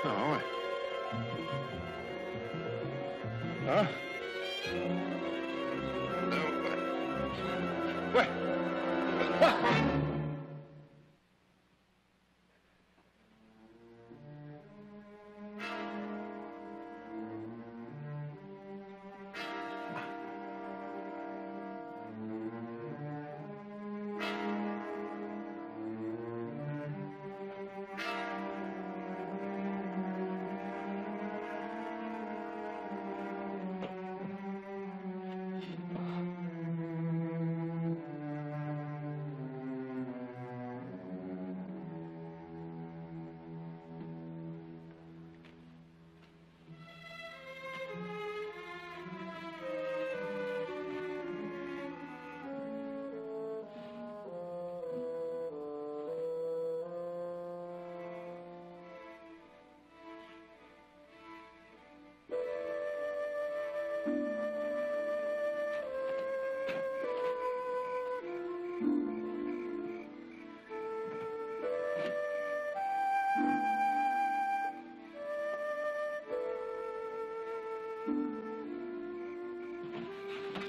No. Huh? What? What?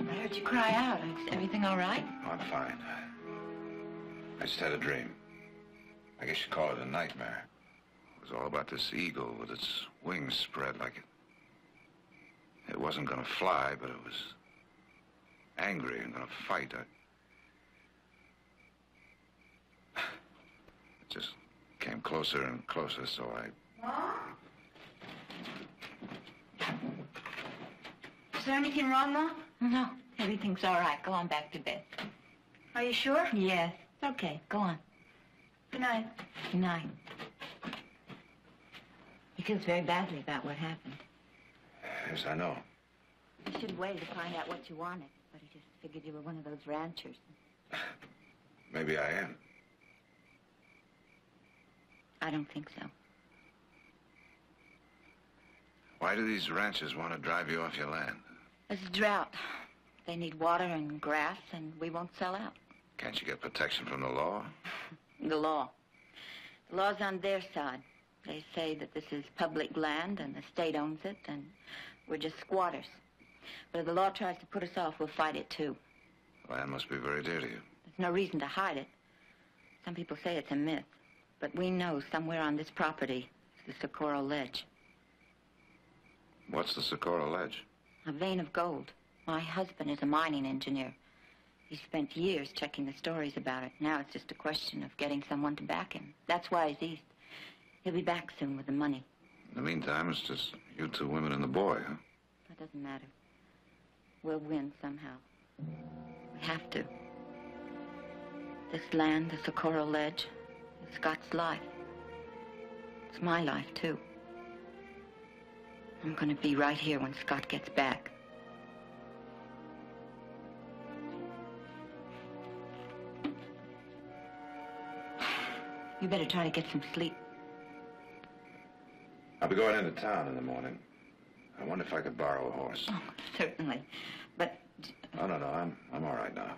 I heard you cry out. Is everything all right? Oh, I'm fine. I just had a dream. I guess you'd call it a nightmare. It was all about this eagle with its wings spread like it wasn't going to fly, but it was angry and going to fight. It just came closer and closer, so Is there anything wrong, Ma? No, everything's all right. Go on back to bed. Are you sure? Yes, it's okay. Go on. Good night. Good night. He feels very badly about what happened. Yes, I know. You should wait to find out what you wanted, but he just figured you were one of those ranchers. Maybe I am. I don't think so. Why do these ranchers want to drive you off your land? There's a drought. They need water and grass, and we won't sell out. Can't you get protection from the law? The law. The law's on their side. They say that this is public land and the state owns it, and we're just squatters. But if the law tries to put us off, we'll fight it too. Land must be very dear to you. There's no reason to hide it. Some people say it's a myth, but we know somewhere on this property is the Socorro Ledge. What's the Socorro Ledge? A vein of gold. My husband is a mining engineer. He spent years checking the stories about it. Now it's just a question of getting someone to back him. That's why he's east. He'll be back soon with the money. In the meantime, it's just you two women and the boy, huh? That doesn't matter. We'll win somehow. We have to. This land, the Socorro Ledge, is Scott's life. It's my life, too. I'm going to be right here when Scott gets back. You better try to get some sleep. I'll be going into town in the morning. I wonder if I could borrow a horse. Oh, certainly. But... Oh, no, I'm all right now.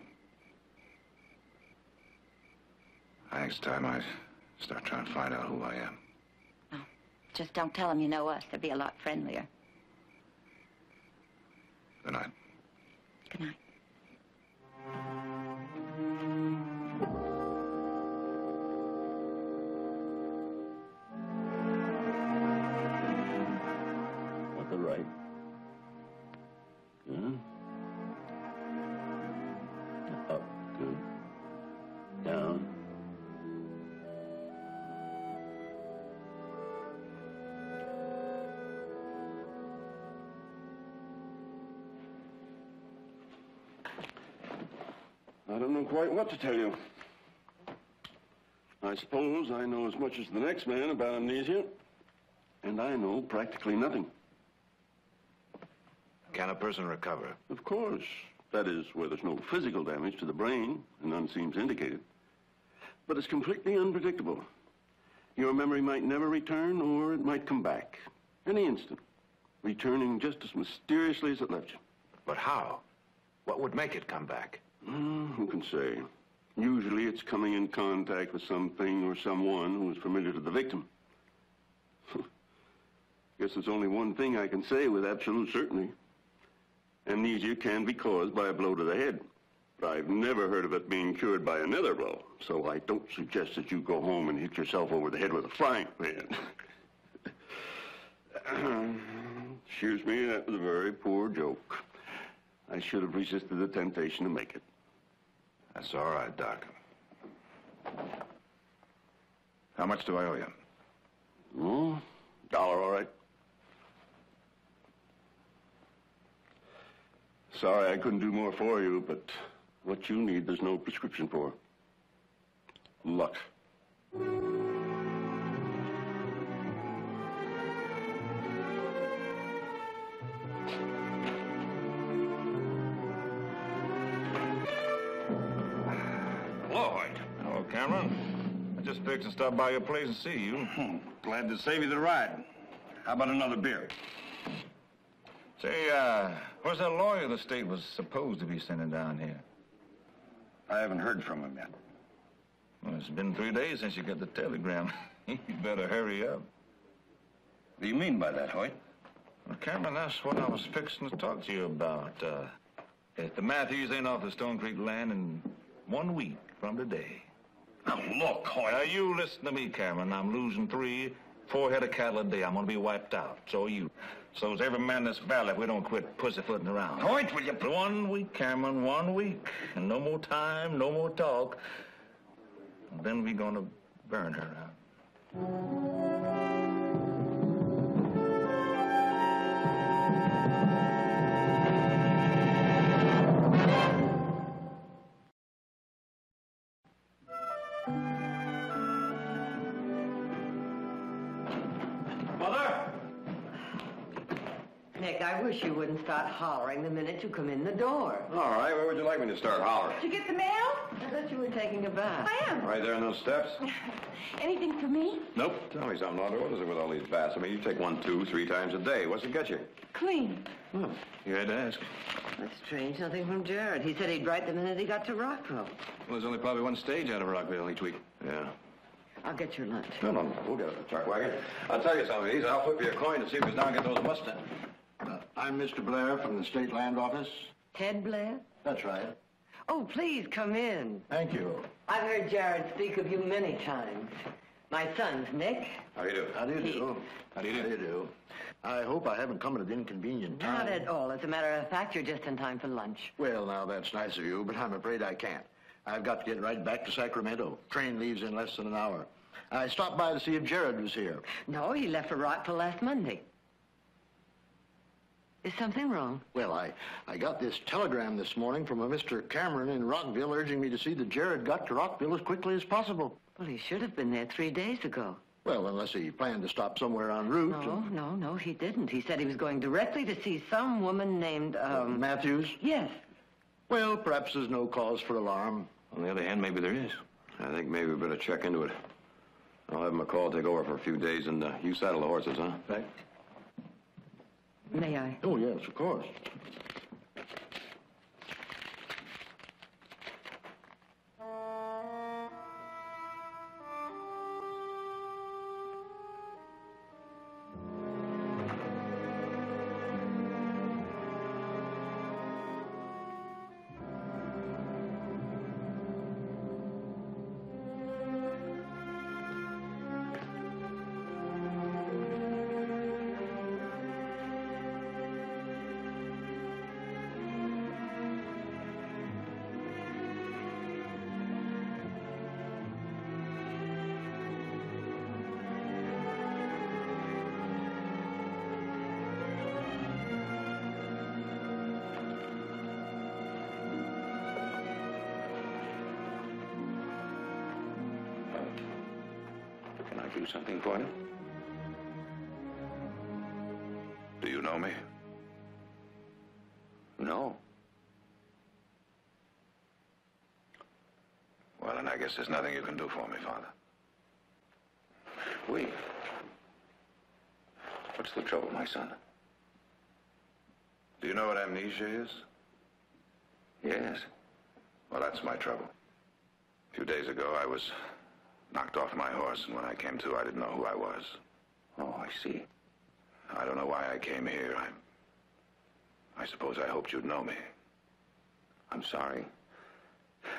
Next time I start trying to find out who I am. Just don't tell them you know us. They'll be a lot friendlier. Good night. Good night. At the right. Good. Up. Good. Down. I don't know quite what to tell you. I suppose I know as much as the next man about amnesia, and I know practically nothing. Can a person recover? Of course. That is, where there's no physical damage to the brain, and none seems indicated. But it's completely unpredictable. Your memory might never return, or it might come back. Any instant. Returning just as mysteriously as it left you. But how? What would make it come back? Who can say? Usually it's coming in contact with something or someone who is familiar to the victim. Guess there's only one thing I can say with absolute certainty. Amnesia can be caused by a blow to the head. But I've never heard of it being cured by another blow. So I don't suggest that you go home and hit yourself over the head with a frying pan. Excuse me, that was a very poor joke. I should have resisted the temptation to make it. That's all right, Doc. How much do I owe you? $1, all right. Sorry I couldn't do more for you, but what you need, there's no prescription for. Luck. Lloyd. Hello, Cameron. I just fixed to stop by your place and see you. Glad to save you the ride. How about another beer? Say, where's that lawyer the state was supposed to be sending down here? I haven't heard from him yet. Well, it's been 3 days since you got the telegram. You better hurry up. What do you mean by that, Hoyt? Well, Cameron, that's what I was fixing to talk to you about. If the Matthews ain't off the Stone Creek land in 1 week from today. Now, look, Hoyt. Now, you listen to me, Cameron. I'm losing 4 head of cattle a day. I'm going to be wiped out. So are you. So's every man in this valley if we don't quit pussyfooting around. Hoyt, will you... 1 week, Cameron, 1 week. And no more time, no more talk. And then we're going to burn her out. Nick, I wish you wouldn't start hollering the minute you come in the door. All right, where would you like me to start hollering? Did you get the mail? I thought you were taking a bath. I am. Right there on those steps? Anything for me? Nope. Tell me something, Audrey. What is it with all these baths? I mean, you take 1, 2, 3 times a day. What's it get you? Clean. Oh, you had to ask. That's strange. Nothing from Jared. He said he'd write the minute he got to Rockville. Well, there's only probably one stage out of Rockville each week. Yeah. I'll get your lunch. No. We'll get it in the truck wagon. I'll tell you something, Heath. I'll flip you a coin to see if he's down and get those Mustangs. I'm Mr. Blair from the State Land Office. Ted Blair? That's right. Oh, please come in. Thank you. I've heard Jared speak of you many times. My son's Nick. How do you do? How do you Heath. do? How do you do? I hope I haven't come at an inconvenient time. Not at all. As a matter of fact, you're just in time for lunch. Well, now, that's nice of you, but I'm afraid I can't. I've got to get right back to Sacramento. Train leaves in less than an hour. I stopped by to see if Jared was here. No, he left for Rockville last Monday. Is something wrong? Well, I got this telegram this morning from a Mr. Cameron in Rockville urging me to see that Jared got to Rockville as quickly as possible. Well, he should have been there 3 days ago. Well, unless he planned to stop somewhere en route. No, he didn't. He said he was going directly to see some woman named, Matthews? Yes. Well, perhaps there's no cause for alarm. On the other hand, maybe there is. I think maybe we better check into it. I'll have McCall take over for a few days, and you saddle the horses, huh? Right. May I? Oh, yes, of course. do something for you? Do you know me? No. Well, then I guess there's nothing you can do for me, Father. Wait. What's the trouble, my son? Do you know what amnesia is? Yes. Well, that's my trouble. A few days ago, I was knocked off my horse, and when I came to, I didn't know who I was. Oh, I see. I don't know why I came here. I suppose I hoped you'd know me. I'm sorry.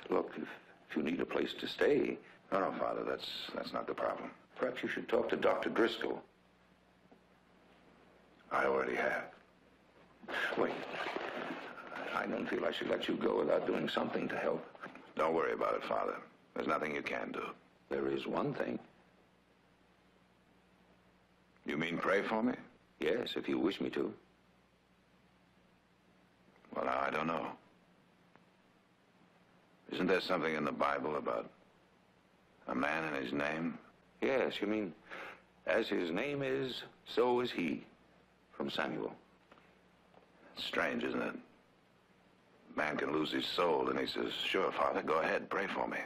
Look, if you need a place to stay... No, Father, that's not the problem. Perhaps you should talk to Dr. Driscoll. I already have. Wait. I don't feel I should let you go without doing something to help. Don't worry about it, Father. There's nothing you can do. There is one thing. You mean pray for me? Yes, if you wish me to. Well, I don't know. Isn't there something in the Bible about a man and his name? Yes, you mean, as his name is, so is he, from Samuel. It's strange, isn't it? Man can lose his soul, and he says, sure, Father, go ahead, pray for me.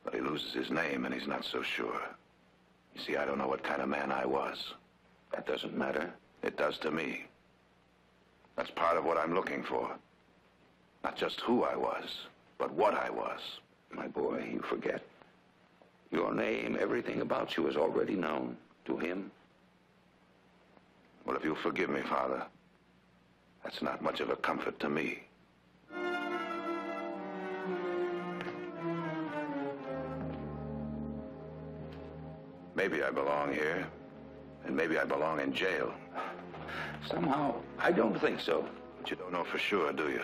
But he loses his name, and he's not so sure. You see, I don't know what kind of man I was. That doesn't matter. It does to me. That's part of what I'm looking for. Not just who I was, but what I was. My boy, you forget. Your name, everything about you is already known to him. Well, if you'll forgive me, Father, that's not much of a comfort to me. Maybe I belong here, and maybe I belong in jail. Somehow, I don't think so. But you don't know for sure, do you?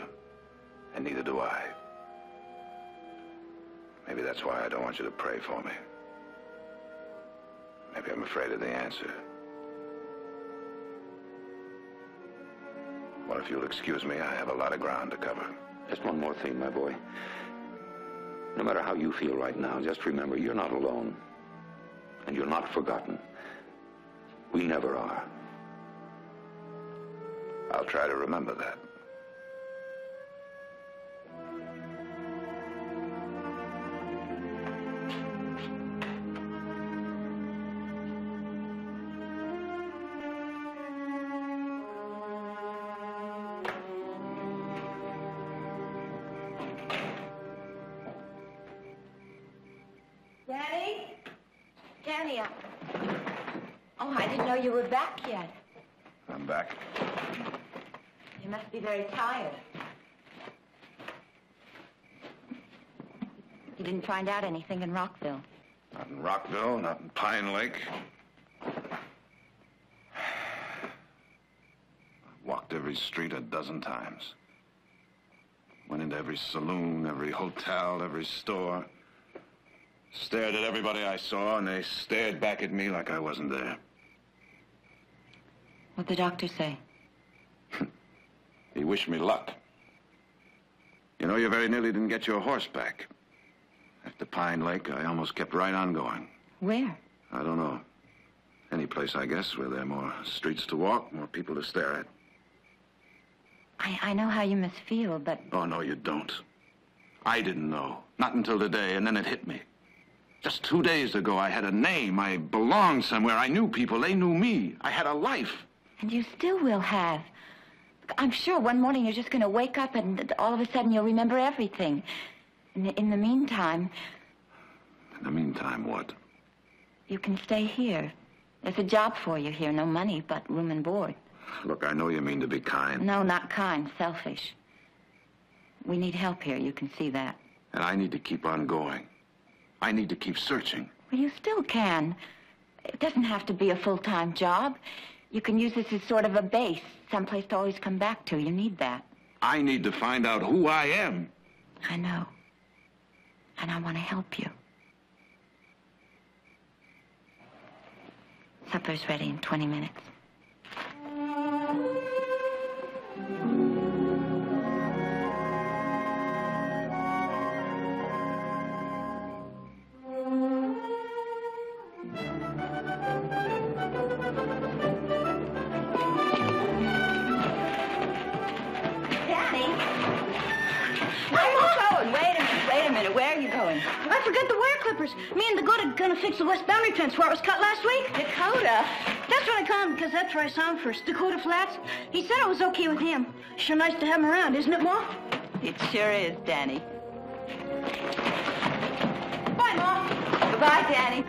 And neither do I. Maybe that's why I don't want you to pray for me. Maybe I'm afraid of the answer. Well, if you'll excuse me, I have a lot of ground to cover. Just one more thing, my boy. No matter how you feel right now, just remember you're not alone. And you're not forgotten. We never are. I'll try to remember that. Danny? Danny, oh, I didn't know you were back yet. I'm back. You must be very tired. You didn't find out anything in Rockville? Not in Rockville, not in Pine Lake. Walked every street a dozen times. Went into every saloon, every hotel, every store. Stared at everybody I saw, and they stared back at me like I wasn't there. What'd the doctor say? He wished me luck. You know, you very nearly didn't get your horse back. After Pine Lake, I almost kept right on going. Where? I don't know. Any place, I guess, where there are more streets to walk, more people to stare at. I know how you must feel, but... Oh, no, you don't. I didn't know. Not until today, and then it hit me. Just 2 days ago, I had a name. I belonged somewhere. I knew people. They knew me. I had a life. And you still will have. I'm sure one morning you're just going to wake up and all of a sudden you'll remember everything. In the meantime... In the meantime, what? You can stay here. There's a job for you here. No money, but room and board. Look, I know you mean to be kind. No, not kind. Selfish. We need help here. You can see that. And I need to keep on going. I need to keep searching. Well, you still can. It doesn't have to be a full-time job. You can use this as sort of a base, someplace to always come back to. You need that. I need to find out who I am. I know. And I want to help you. Supper's ready in 20 minutes. I forgot the wire clippers. Me and Dakota are gonna fix the west boundary fence where it was cut last week. Dakota? That's what I call him because that's where I saw him first. Dakota Flats. He said it was okay with him. Sure nice to have him around, isn't it, Ma? It sure is, Danny. Bye, Ma. Goodbye, Danny.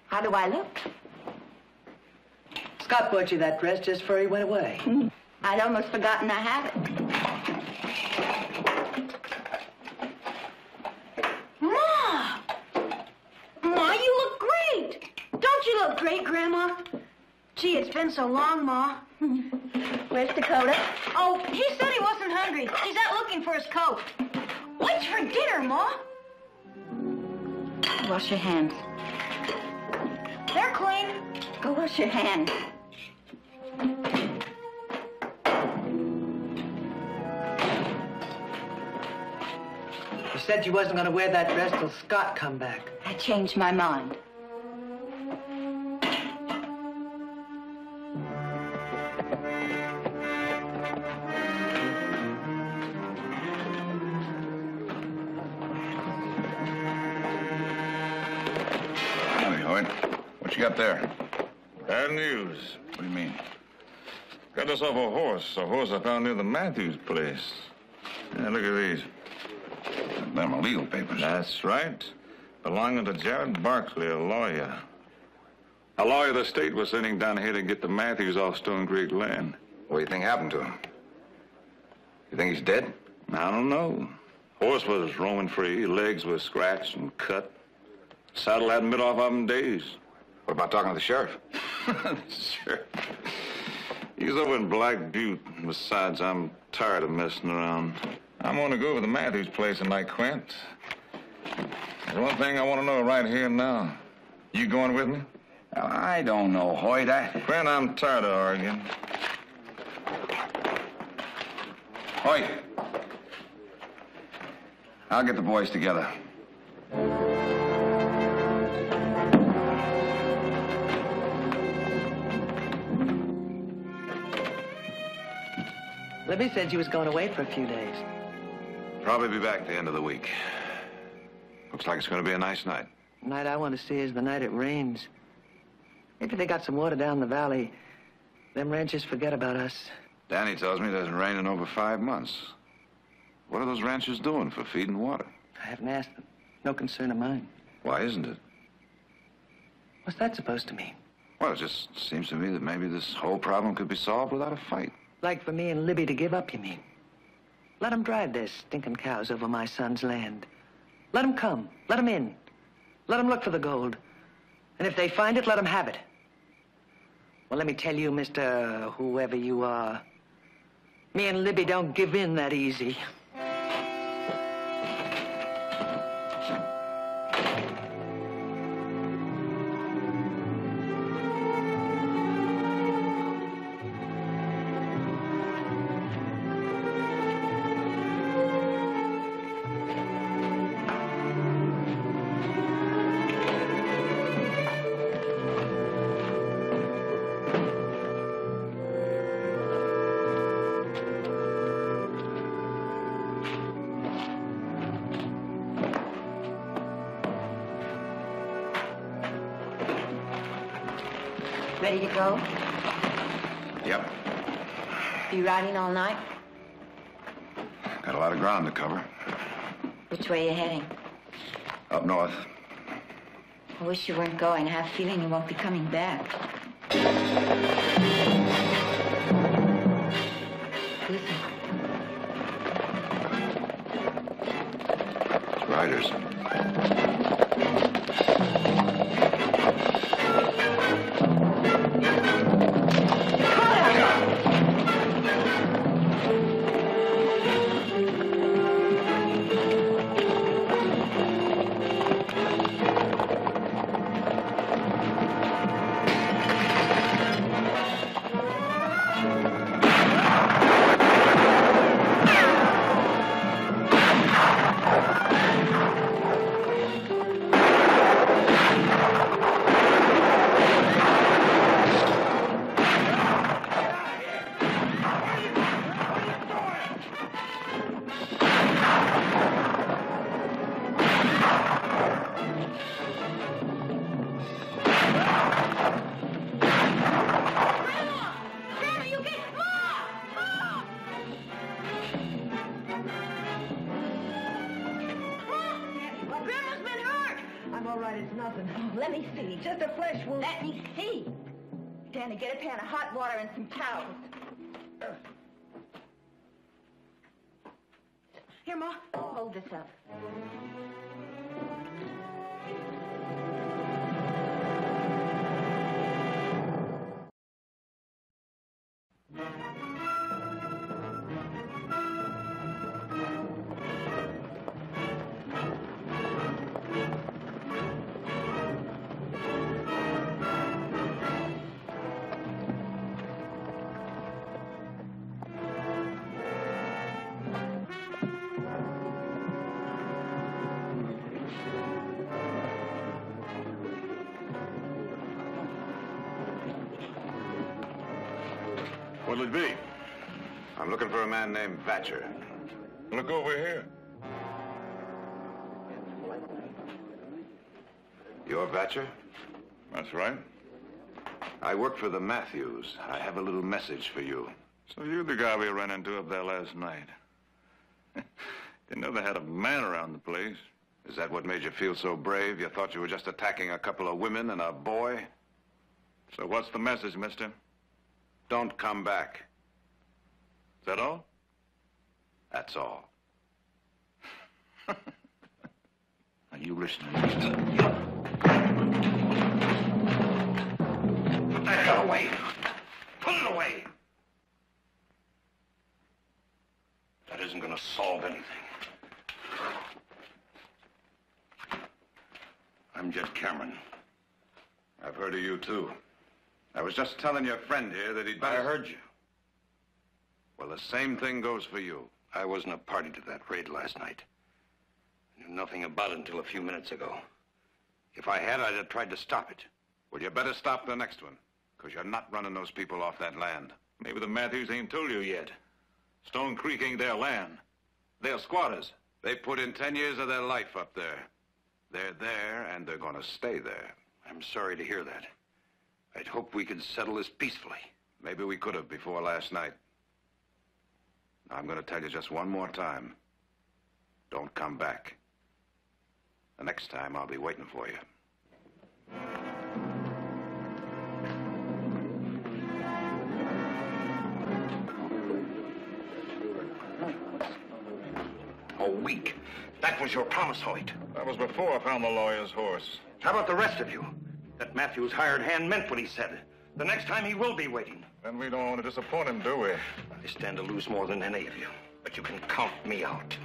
How do I look? Scott bought you that dress just before he went away. I'd almost forgotten I had it. Ma! Ma, you look great. Don't you look great, Grandma? Gee, it's been so long, Ma. Where's Dakota? Oh, he said he wasn't hungry. He's out looking for his coat. What's for dinner, Ma? Wash your hands. They're clean. Go wash your hands. You said you wasn't going to wear that dress till Scott come back. I changed my mind. Howdy, Hoyt. What you got there? Bad news. What do you mean? Got us off a horse I found near the Matthews place. Yeah, look at these. Them are legal papers. That's right. Belonging to Jared Barkley, a lawyer. A lawyer the state was sending down here to get the Matthews off Stone Creek land. What do you think happened to him? You think he's dead? I don't know. Horse was roaming free. Legs were scratched and cut. Saddle hadn't been off of him days. What about talking to the sheriff? Sure. He's over in Black Butte. Besides, I'm tired of messing around. I'm going to go over to Matthews' place tonight, Quint. There's one thing I want to know right here and now. You going with me? Well, I don't know, Hoyt. Quint, I'm tired of arguing. Hoyt. I'll get the boys together. Libby said she was going away for a few days. Probably be back the end of the week. Looks like it's going to be a nice night. The night I want to see is the night it rains. Maybe they got some water down the valley. Them ranchers forget about us. Danny tells me it doesn't rain in over 5 months. What are those ranchers doing for feed and water? I haven't asked them. No concern of mine. Why isn't it? What's that supposed to mean? Well, it just seems to me that maybe this whole problem could be solved without a fight. Like for me and Libby to give up, you mean? Let them drive their stinking cows over my son's land. Let them come. Let them in. Let them look for the gold. And if they find it, let them have it. Well, let me tell you, Mr. Whoever you are, me and Libby don't give in that easy. Ready to go? Yep. You riding all night? Got a lot of ground to cover. Which way are you heading? Up north. I wish you weren't going. I have a feeling you won't be coming back. Listen. It's riders. nothing. Oh, let me see. Just a flesh wound. Let me see. Danny, get a pan of hot water and some towels. Here, Ma. Hold this up. What'll it be? I'm looking for a man named Vatcher. Look over here. You're Vatcher? That's right. I work for the Matthews. I have a little message for you. So you're the guy we ran into up there last night. Didn't know they had a man around the place. Is that what made you feel so brave? You thought you were just attacking a couple of women and a boy? So what's the message, mister? Don't come back. Is that all? That's all. Are you listening? Put that away. Put it away. That isn't going to solve anything. I'm Jed Cameron. I've heard of you, too. I was just telling your friend here that he'd better... I heard you. Well, the same thing goes for you. I wasn't a party to that raid last night. I knew nothing about it until a few minutes ago. If I had, I'd have tried to stop it. Well, you better stop the next one, because you're not running those people off that land. Maybe the Matthews ain't told you yet. Stone Creek ain't their land. They're squatters. They put in 10 years of their life up there. They're there, and they're going to stay there. I'm sorry to hear that. I'd hoped we could settle this peacefully. Maybe we could have before last night. Now, I'm going to tell you just one more time. Don't come back. The next time, I'll be waiting for you. A week. That was your promise, Hoyt. That was before I found the lawyer's horse. How about the rest of you? That Matthews hired hand meant what he said. The next time he will be waiting. Then we don't want to disappoint him, do we? I stand to lose more than any of you, but you can count me out.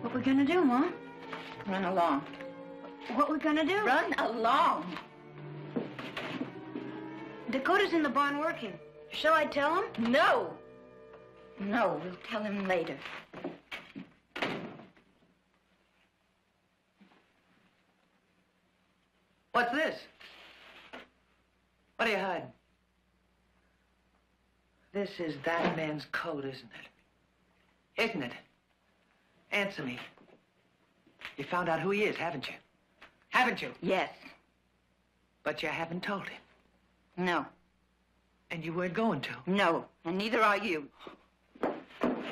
What we gonna do, Ma? Run along. What we gonna do? Run along. Dakota's in the barn working. Shall I tell him? No. No, we'll tell him later. What's this? What are you hiding? This is that man's coat, isn't it? Isn't it? Answer me. You found out who he is, haven't you? Haven't you? Yes. But you haven't told him. No. And you weren't going to. No, and neither are you.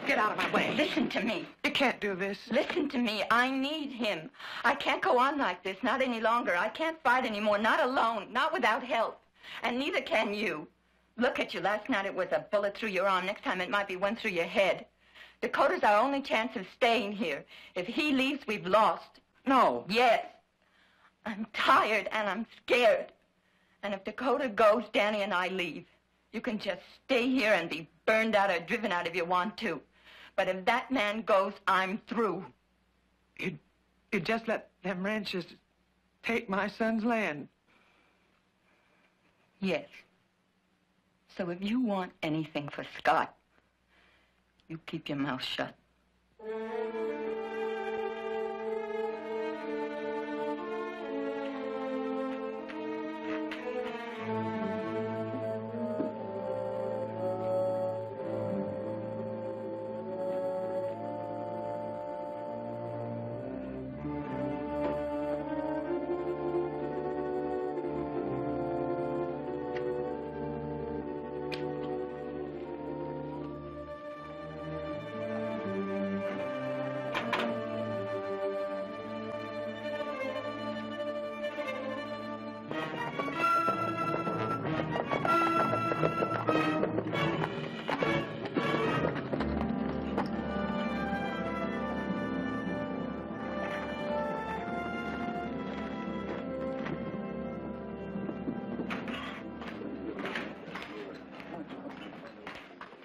Get out of my way. Listen to me. You can't do this. Listen to me. I need him. I can't go on like this, not any longer. I can't fight anymore, not alone, not without help. And neither can you. Look at you. Last night it was a bullet through your arm. Next time it might be one through your head. Dakota's our only chance of staying here. If he leaves, we've lost. No. Yes. I'm tired and I'm scared. And if Dakota goes, Danny and I leave. You can just stay here and be burned out or driven out if you want to. But if that man goes, I'm through. You'd just let them ranchers take my son's land. Yes. So if you want anything for Scott, you keep your mouth shut.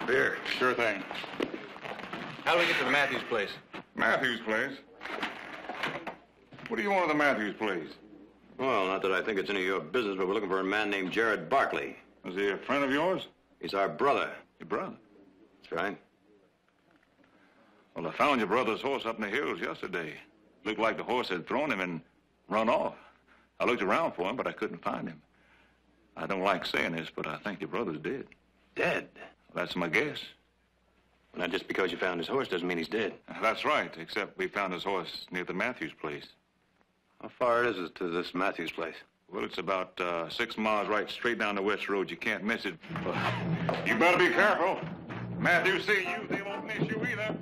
Beer. Sure thing. How do we get to the Matthews place? Matthews place? What do you want at the Matthews place? Well, not that I think it's any of your business, but we're looking for a man named Jared Barkley. Is he a friend of yours? He's our brother. Your brother? That's right. Well, I found your brother's horse up in the hills yesterday. Looked like the horse had thrown him and run off. I looked around for him, but I couldn't find him. I don't like saying this, but I think your brother's dead. Dead? That's my guess. Not just because you found his horse doesn't mean he's dead. That's right, except we found his horse near the Matthews place. How far is it to this Matthews place? Well, it's about 6 miles right straight down the west road. You can't miss it. You better be careful. Matthews see you, they won't miss you either.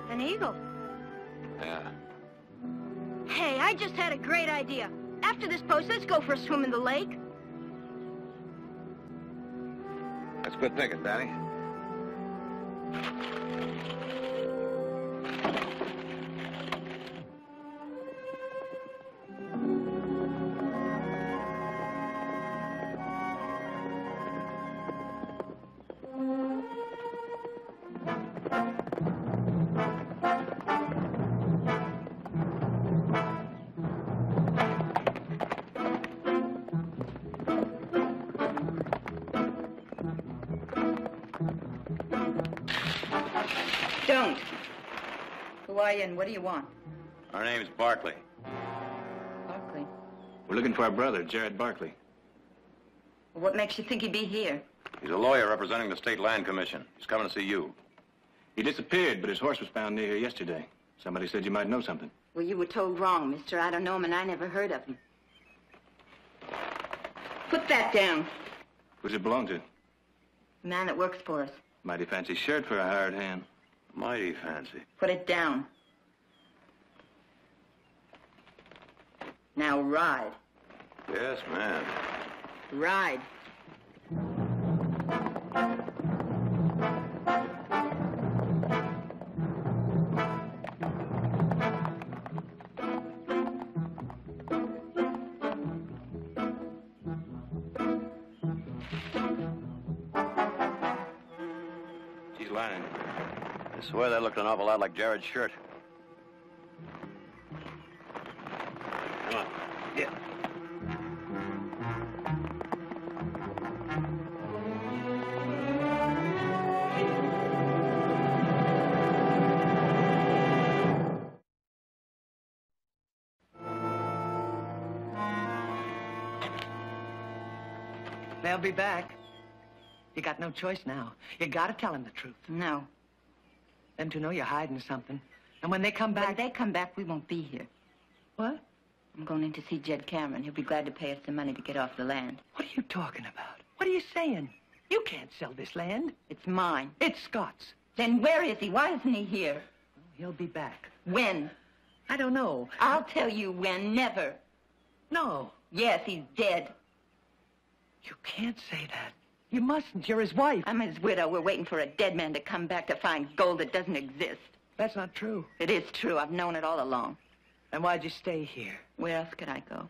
An eagle. Yeah. Hey, I just had a great idea. After this post, let's go for a swim in the lake. That's good thinking, Danny. Don't. Who are you and what do you want? Our name's Barkley. Barkley. We're looking for our brother, Jared Barkley. Well, what makes you think he'd be here? He's a lawyer representing the State Land Commission. He's coming to see you. He disappeared, but his horse was found near here yesterday. Somebody said you might know something. Well, you were told wrong, mister. I don't know him and I never heard of him. Put that down. Who does it belong to? The man that works for us. Mighty fancy shirt for a hired hand. Mighty fancy. Put it down. Now ride. Yes, ma'am. Ride. She's lying. I swear that looked an awful lot like Jared's shirt. Come on. Yeah. They'll be back. You got no choice now. You gotta tell them the truth. No. Them two know you're hiding something. And when they come back... When they come back, we won't be here. What? I'm going in to see Jed Cameron. He'll be glad to pay us the money to get off the land. What are you talking about? What are you saying? You can't sell this land. It's mine. It's Scott's. Then where is he? Why isn't he here? He'll be back. When? I don't know. I'll tell you when. Never. No. Yes, he's dead. You can't say that. You mustn't. You're his wife. I'm his widow. We're waiting for a dead man to come back to find gold that doesn't exist. That's not true. It is true. I've known it all along. Then why'd you stay here? Where else could I go?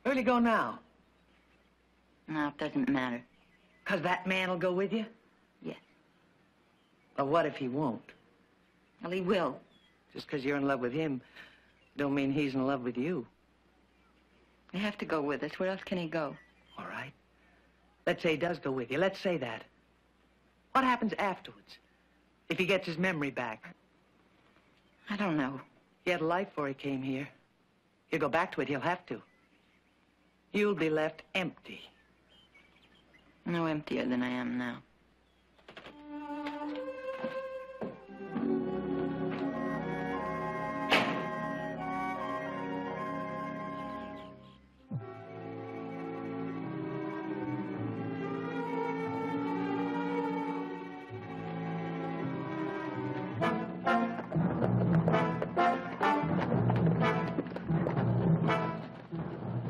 Where'll you go now? No, it doesn't matter. 'Cause that man will go with you? Yes. Well, what if he won't? Well, he will. Just 'cause you're in love with him don't mean he's in love with you. You have to go with us. Where else can he go? All right. Let's say he does go with you. Let's say that. What happens afterwards? If he gets his memory back? I don't know. He had a life before he came here. He'll go back to it. He'll have to. You'll be left empty. No emptier than I am now.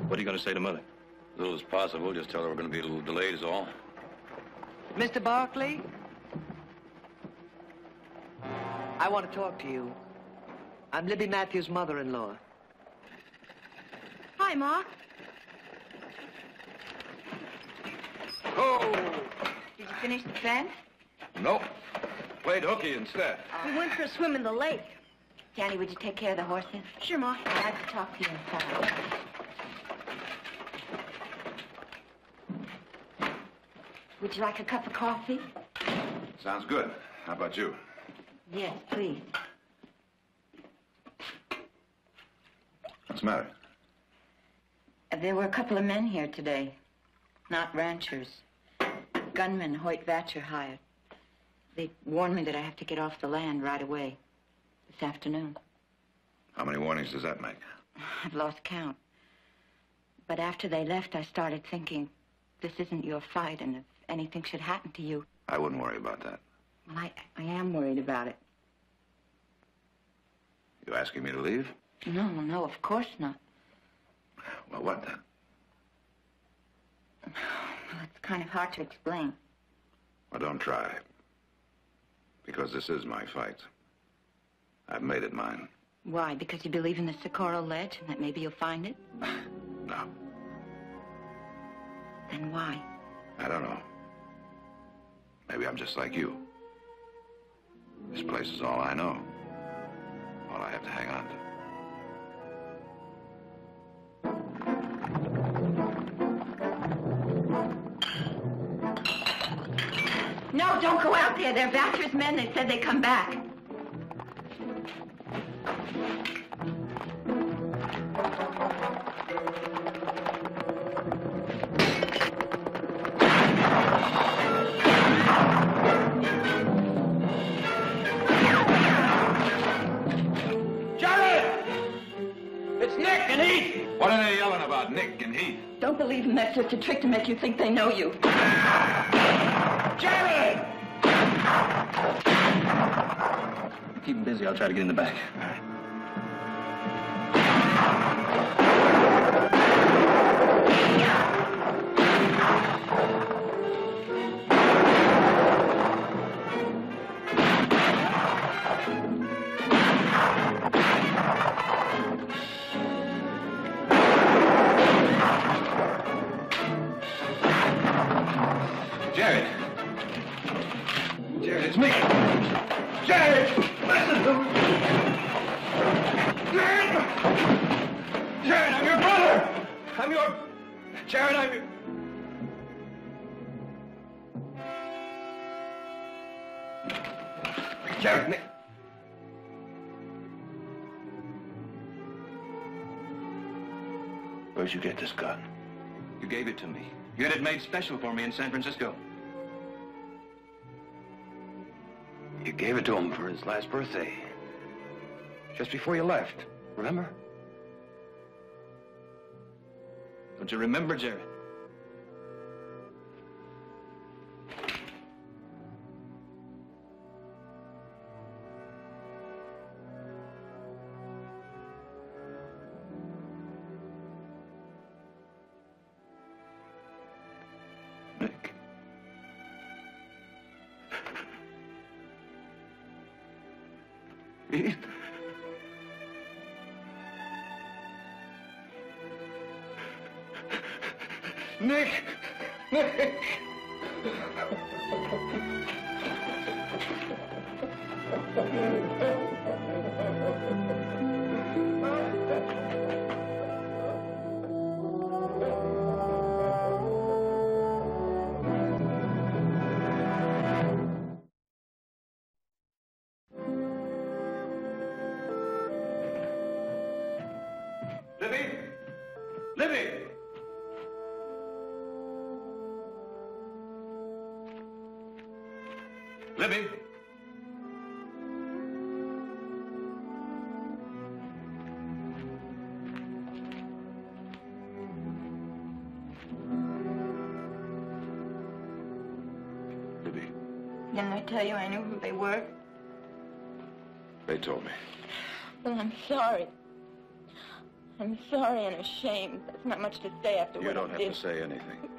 What are you going to say to Mother? As little as possible. Just tell her we're going to be a little delayed is all. Mr. Barkley? I want to talk to you. I'm Libby Matthews' mother-in-law. Hi, Ma. Oh! Did you finish the fence? Nope. Played hooky instead. We went for a swim in the lake. Danny, would you take care of the horses? Sure, Ma. I'd like to talk to you inside. Would you like a cup of coffee? Sounds good. How about you? Yes, please. What's the matter? There were a couple of men here today. Not ranchers. Gunmen Hoyt Vatcher hired. They warned me that I have to get off the land right away. This afternoon. How many warnings does that make? I've lost count. But after they left, I started thinking, this isn't your fight, and if anything should happen to you... I wouldn't worry about that. Well, I am worried about it. You asking me to leave? No, of course not. Well, what then? Well, it's kind of hard to explain. Well, don't try. Because this is my fight. I've made it mine. Why? Because you believe in the Socorro Ledge and that maybe you'll find it? No. Then why? I don't know. Maybe I'm just like you. This place is all I know. All I have to hang on to. No, don't go out there. They're Vatcher's men. They said they'd come back. What are they yelling about, Nick and Heath? Don't believe them. That's just a trick to make you think they know you. Jerry! Keep him busy. I'll try to get in the back. All right. Jared, it's me. Jared, listen to me. Jared, I'm your brother. Jared, I'm your... Jared, Nick. Where'd you get this gun? You gave it to me. You had it made special for me in San Francisco. You gave it to him for his last birthday. Just before you left, remember? Don't you remember, Jared? Heath? Nick! Nick! Libby! Libby! Libby? Libby, Didn't I tell you I knew who they were? They told me. Well, I'm sorry. I'm sorry and ashamed. There's not much to say after You what don't I have did. to say anything.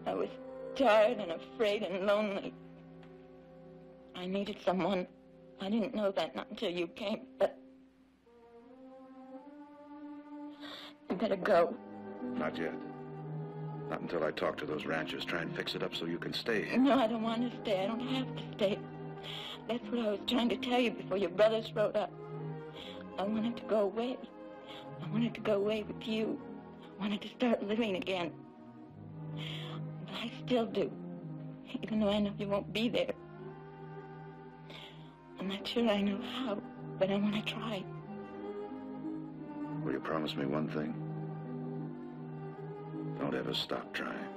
I was tired and afraid and lonely. I needed someone. I didn't know that not until you came, but... You better go. Not yet. Not until I talk to those ranchers, try and fix it up so you can stay here. No, I don't want to stay. I don't have to stay. That's what I was trying to tell you before your brothers rode up. I wanted to go away. I wanted to go away with you. I wanted to start living again. But I still do, even though I know you won't be there. I'm not sure I know how, but I want to try. Will you promise me one thing? Don't ever stop trying.